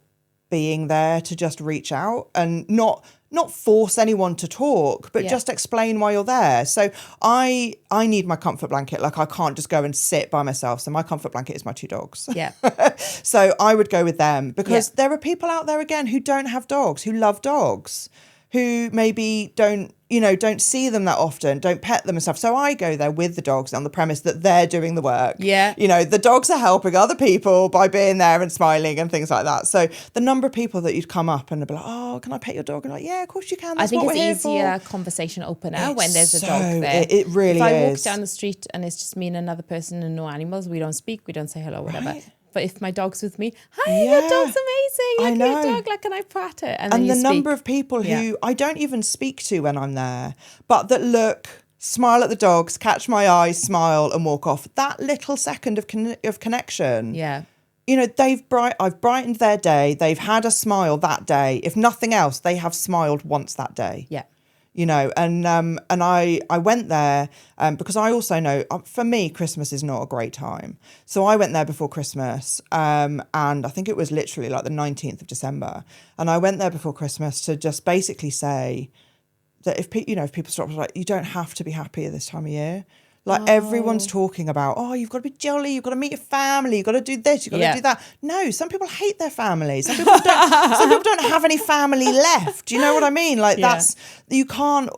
being there to just reach out and not force anyone to talk, but just explain why you're there. So I need my comfort blanket. Like, I can't just go and sit by myself. So my comfort blanket is my two dogs. Yeah. So I would go with them, because there are people out there, again, who don't have dogs, who love dogs, who maybe don't see them that often, don't pet them and stuff. So I go there with the dogs on the premise that they're doing the work. Yeah. The dogs are helping other people by being there and smiling and things like that. So the number of people that you'd come up and be like, oh, can I pet your dog? And like, yeah, of course you can. That's what we're here for. I think it's easier conversation opener when there's a dog there. It really is. If I walk down the street and it's just me and another person and no animals, we don't speak, we don't say hello, whatever. Right. But if my dog's with me, hi, your dog's amazing. Look at your dog. Like, can I pat it? And the number of people who I don't even speak to when I'm there, but that look, smile at the dogs, catch my eye, smile and walk off. That little second of connection. Yeah. I've brightened their day. They've had a smile that day. If nothing else, they have smiled once that day. Yeah. And I went there because I also know, for me, Christmas is not a great time. So I went there before Christmas, and I think it was literally like the 19th of December. And I went there before Christmas to just basically say that if people stop, like, you don't have to be happy at this time of year. Like everyone's talking about, oh, you've got to be jolly, you've got to meet your family, you've got to do this, you've got to do that. No, some people hate their family. Some people don't have any family left. Do you know what I mean? Like that's, you can't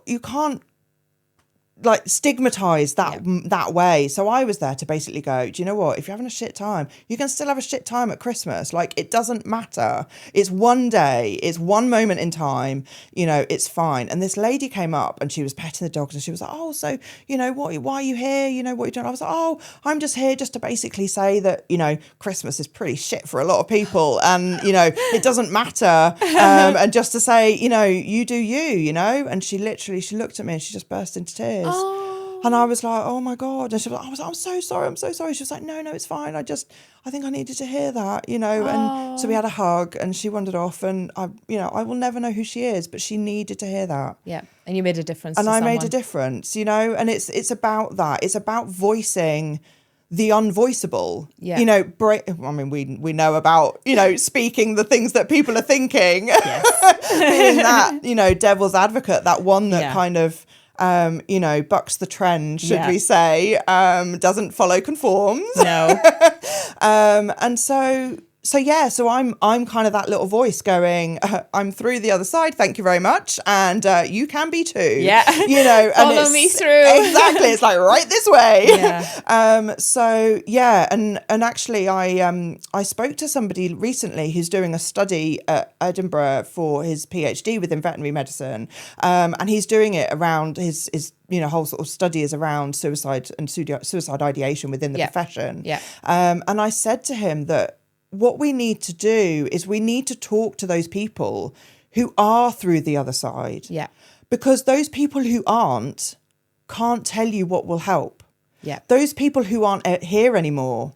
like stigmatize that way. So I was there to basically go, do you know what? If you're having a shit time, you can still have a shit time at Christmas. Like it doesn't matter. It's one day, it's one moment in time, you know, it's fine. And this lady came up and she was petting the dogs and she was like, oh, so, you know, why are you here? You know, what are you doing? I was like, oh, I'm just here just to basically say that, you know, Christmas is pretty shit for a lot of people and, you know, it doesn't matter. And just to say, you know, you do you know? And she looked at me and she just burst into tears. Oh. And I was like, oh my God. And she was like, I'm so sorry. She was like, no, it's fine. I think I needed to hear that, you know. And so we had a hug and she wandered off and I will never know who she is, but she needed to hear that. Yeah. And you made a difference and to someone. made a difference, you know, and it's about that. It's about voicing the unvoiceable. Yeah. You know, I mean, we know about, you know, speaking the things that people are thinking. Yes. Being that, you know, devil's advocate, that one that kind of, you know, bucks the trend, should we say, doesn't follow conforms. No. And so I'm kind of that little voice going, I'm through the other side, thank you very much, and you can be too. Yeah. You know, follow me through. Exactly. It's like right this way. Yeah. So yeah, and actually I spoke to somebody recently who's doing a study at Edinburgh for his PhD within veterinary medicine. And he's doing it around his you know, whole sort of study is around suicide and suicide ideation within the profession. Yeah. And I said to him that what we need to do is we need to talk to those people who are through the other side. Yeah. Because those people who aren't can't tell you what will help. Yeah. Those people who aren't here anymore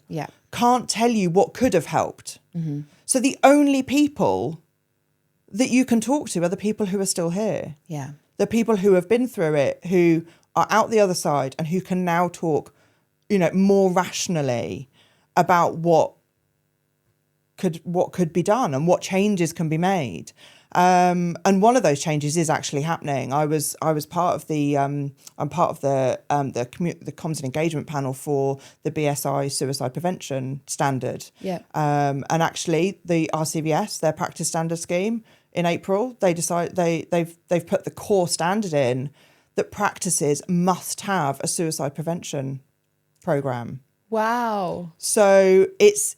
can't tell you what could have helped. Mm-hmm. So the only people that you can talk to are the people who are still here. Yeah. The people who have been through it, who are out the other side and who can now talk, you know, more rationally about what could be done and what changes can be made. And one of those changes is actually happening. I was part of the I'm part of the comms and engagement panel for the BSI suicide prevention standard. Yeah. And actually the RCVS, their practice standard scheme, in April they've put the core standard in that practices must have a suicide prevention program. Wow. So it's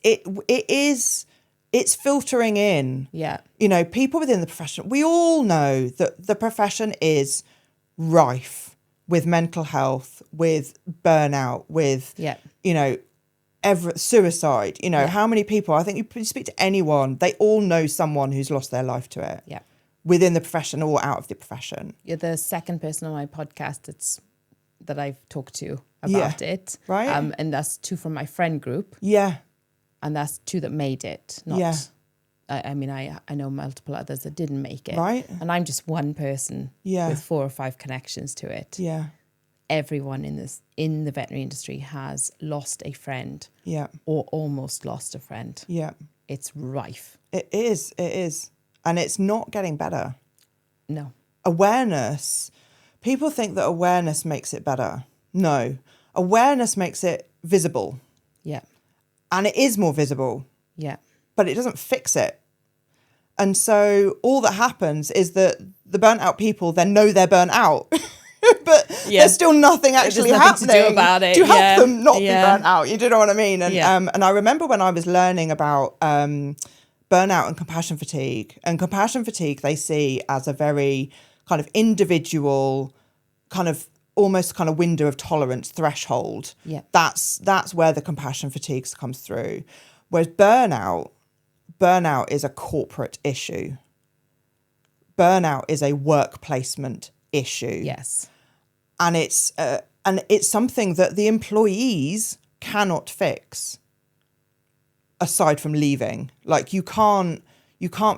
filtering in. Yeah. You know, people within the profession, we all know that the profession is rife with mental health, with burnout, with, you know, suicide. You know, how many people, I think you speak to anyone, they all know someone who's lost their life to it. Yeah. Within the profession or out of the profession. You're the second person on my podcast that I've talked to about it. Right. And that's 2 from my friend group. Yeah. And that's 2 that made it. Not, I mean, I know multiple others that didn't make it. Right. And I'm just one person with 4 or 5 connections to it. Yeah. Everyone in the veterinary industry has lost a friend. Yeah. Or almost lost a friend. Yeah. It's rife. It is. And it's not getting better. No. Awareness. People think that awareness makes it better. No. Awareness makes it visible. Yeah. And it is more visible. Yeah. But it doesn't fix it. And so all that happens is that the burnt out people then know they're burnt out. But there's still nothing actually happening to do about it. To help them not be burnt out. You do know what I mean? And and I remember when I was learning about burnout and compassion fatigue. And compassion fatigue they see as a very kind of individual, kind of almost kind of window of tolerance threshold. Yeah. That's where the compassion fatigue comes through. Whereas burnout is a corporate issue. Burnout is a work placement issue. Yes. And it's something that the employees cannot fix aside from leaving. Like you can't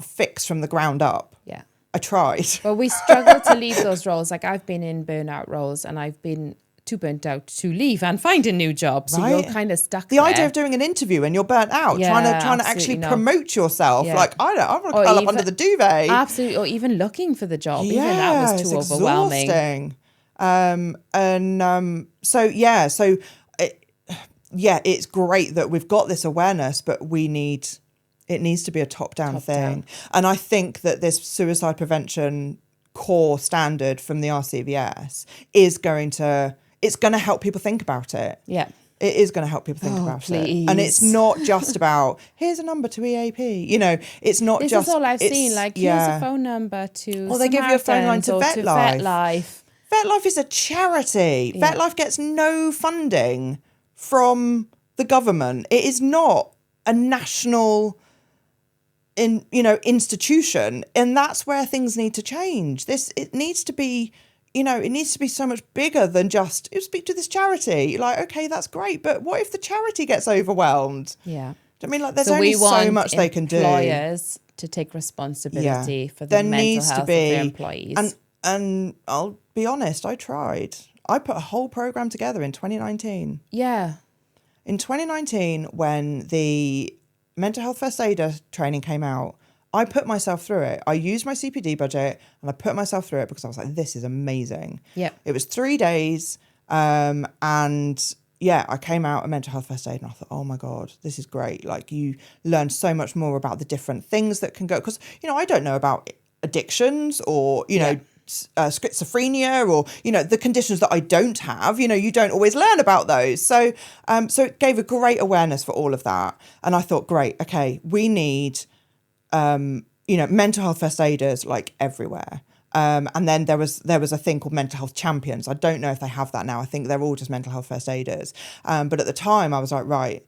fix from the ground up. Yeah. I tried. Well, we struggle to leave those roles. Like I've been in burnout roles and I've been too burnt out to leave and find a new job. So you're kind of stuck there. The idea of doing an interview and you're burnt out, trying to actually promote yourself. Yeah. Like, I want to curl up under the duvet. Absolutely. Or even looking for the job. Even that was too overwhelming. Exhausting. It's great that we've got this awareness, but it needs to be a top-down thing. And I think that this suicide prevention core standard from the RCVS it's going to help people think about it. Yeah. It is going to help people think about it. And it's not just about, here's a number to EAP. You know, it's not this just... This is all I've seen. Like, here's a phone number to... Or they give you a phone line to VetLife. VetLife is a charity. Yeah. VetLife gets no funding from the government. It is not a national institution. And that's where things need to change. It needs to be... it needs to be so much bigger than just speak to this charity. Like, okay, that's great, but what if the charity gets overwhelmed? Yeah. I mean, like, there's only so much they can do. Employers to take responsibility for the mental health of their employees. And I'll be honest, I tried. I put a whole program together in 2019. Yeah. In 2019, when the mental health first aider training came out, I put myself through it. I used my CPD budget and I put myself through it because I was like, this is amazing. Yeah. It was 3 days. And I came out a mental health first aid and I thought, oh my God, this is great. Like, you learn so much more about the different things that can go. Because, I don't know about addictions or, schizophrenia or, the conditions that I don't have. You don't always learn about those. So it gave a great awareness for all of that. And I thought, great, okay, we need... mental health first aiders like everywhere. And then there was a thing called mental health champions. I don't know if they have that now. I think they're all just mental health first aiders. But at the time I was like, right,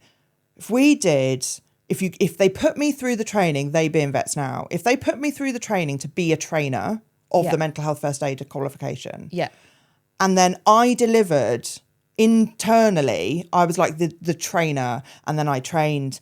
if they put me through the training, they being vets now, if they put me through the training to be a trainer of the mental health first aider qualification. Yeah. And then I delivered internally, I was like the trainer, and then I trained,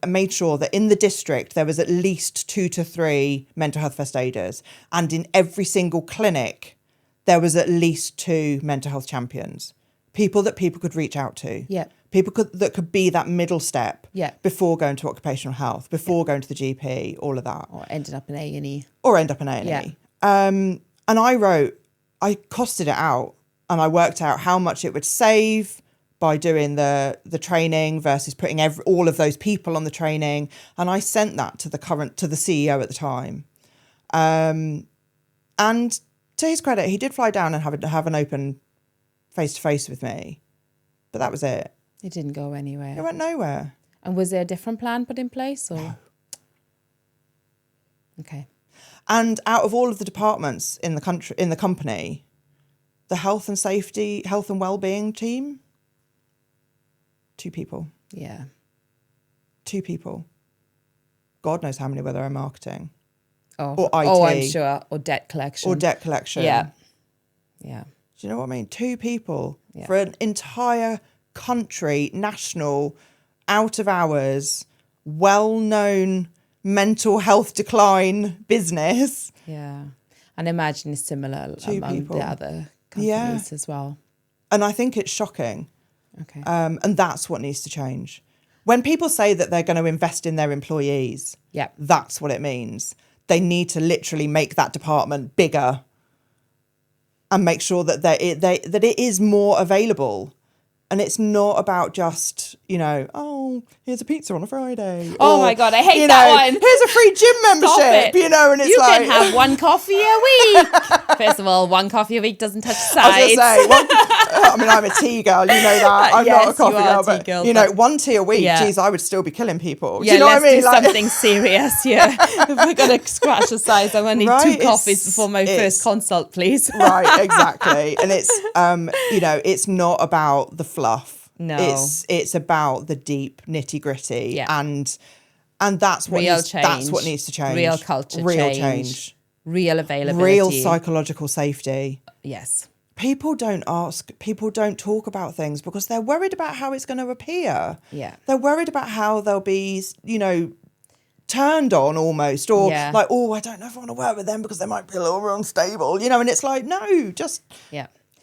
made sure that in the district there was at least 2 to 3 mental health first aiders, and in every single clinic there was at least 2 mental health champions, people that people could reach out to, people that could be that middle step, before going to occupational health, before going to the GP, all of that, or ended up in A&E, and I costed it out. And I worked out how much it would save by doing the training versus putting all of those people on the training. And I sent that to the CEO at the time. And to his credit, he did fly down and have an open face-to-face with me. But that was it. It didn't go anywhere. It went nowhere. And was there a different plan put in place? Or? No. Okay. And out of all of the departments in the company, the health and well-being team, 2 people. Yeah. 2 people. God knows how many were there in marketing. Or IT. Oh, I'm sure. Or debt collection. Yeah. Yeah. Do you know what I mean? 2 people for an entire country, national, out of hours, well-known mental health decline business. Yeah. And imagine it's similar among the other companies as well. And I think it's shocking. Okay. And that's what needs to change. When people say that they're going to invest in their employees, that's what it means. They need to literally make that department bigger and make sure that that it is more available. And it's not about just, here's a pizza on a Friday. Oh my God, I hate that one. Here's a free gym membership, and it's you can have 1 coffee a week. First of all, 1 coffee a week doesn't touch sides. I was going to say, I'm a tea girl, you know that. I'm not a coffee girl, but 1 tea a week, geez, I would still be killing people. Yeah, let's do something serious here. If we're going to scratch the sides, I'm going to need 2 coffees before my first consult, please. Right, exactly. And it's, it's not about the fluff. No, it's about the deep nitty gritty, and that's what that's what needs to change. Real culture, change, real availability, real psychological safety. Yes, people don't talk about things because they're worried about how it's going to appear. Yeah, they're worried about how they'll be, turned on almost, or like, oh, I don't know if I want to work with them because they might be a little unstable, and it's like, no, just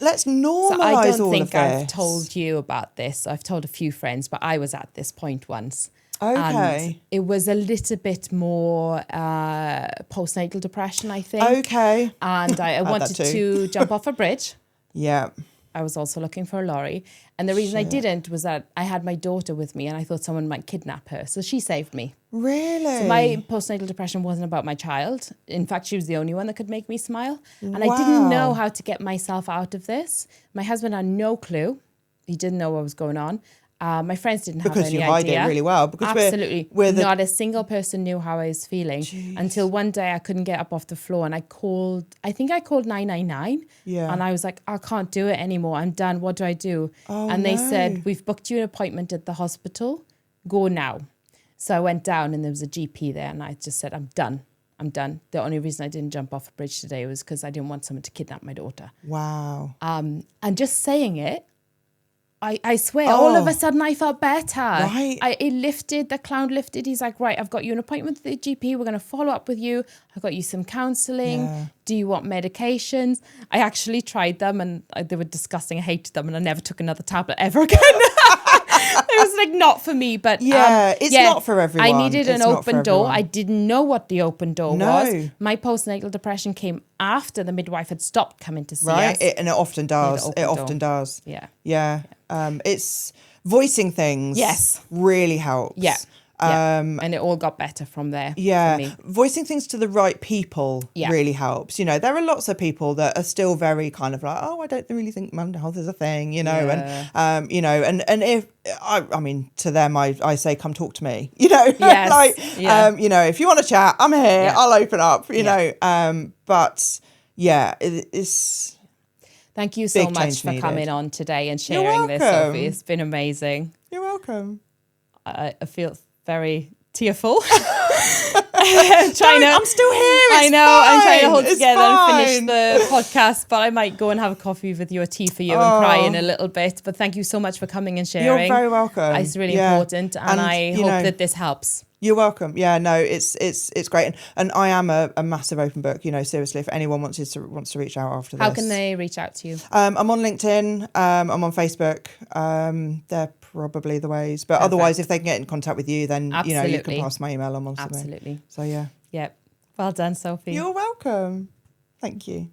let's normalize all of this. I don't think I've told you about this. I've told a few friends, but I was at this point once. Okay. And it was a little bit more postnatal depression, I think. Okay. And I wanted to jump off a bridge. Yeah. I was also looking for a lorry. And the reason I didn't was that I had my daughter with me and I thought someone might kidnap her. So she saved me. Really? So my postnatal depression wasn't about my child. In fact, she was the only one that could make me smile. And I didn't know how to get myself out of this. My husband had no clue. He didn't know what was going on. My friends didn't have any idea. Because you hide it really well. Because absolutely. Not a single person knew how I was feeling until one day I couldn't get up off the floor and I called 999. Yeah. And I was like, I can't do it anymore. I'm done. What do I do? And they said, we've booked you an appointment at the hospital. Go now. So I went down and there was a GP there and I just said, I'm done. The only reason I didn't jump off a bridge today was because I didn't want someone to kidnap my daughter. Wow. And just saying it, I swear, all of a sudden I felt better. Right. The cloud lifted. He's like, right, I've got you an appointment with the GP. We're going to follow up with you. I've got you some counselling. Yeah. Do you want medications? I actually tried them and they were disgusting. I hated them and I never took another tablet ever again. It was like not for me, but it's not for everyone. I needed an open door. I didn't know what the open door was. My postnatal depression came after the midwife had stopped coming to see us. And it often does. It often does. Yeah. It's voicing things. Yes, really helps. Yeah. And it all got better from there. Yeah. For me. Voicing things to the right people really helps. You know, there are lots of people that are still very kind of like, oh, I don't really think mental health is a thing, you know, and, you know, and if, I mean, to them, I say, come talk to me, you know, you know, if you want to chat, I'm here, I'll open up, you know, but it's. Thank you so much for coming on today and sharing this, Sophie. It's been amazing. You're welcome. I feel very tearful. I'm still here. I know. Fine. I'm trying to hold together and finish the podcast, but I might go and have a coffee with you, a tea for you, and cry in a little bit. But thank you so much for coming and sharing. You're very welcome. It's really important, and I hope that this helps. You're welcome. Yeah, no, it's great, and I am a massive open book. You know, seriously, if anyone wants to reach out after this, how can they reach out to you? I'm on LinkedIn. I'm on Facebook. They're probably the ways, but otherwise, if they can get in contact with you, then you know you can pass my email on. Absolutely. So yeah. Well done, Sophie. You're welcome. Thank you.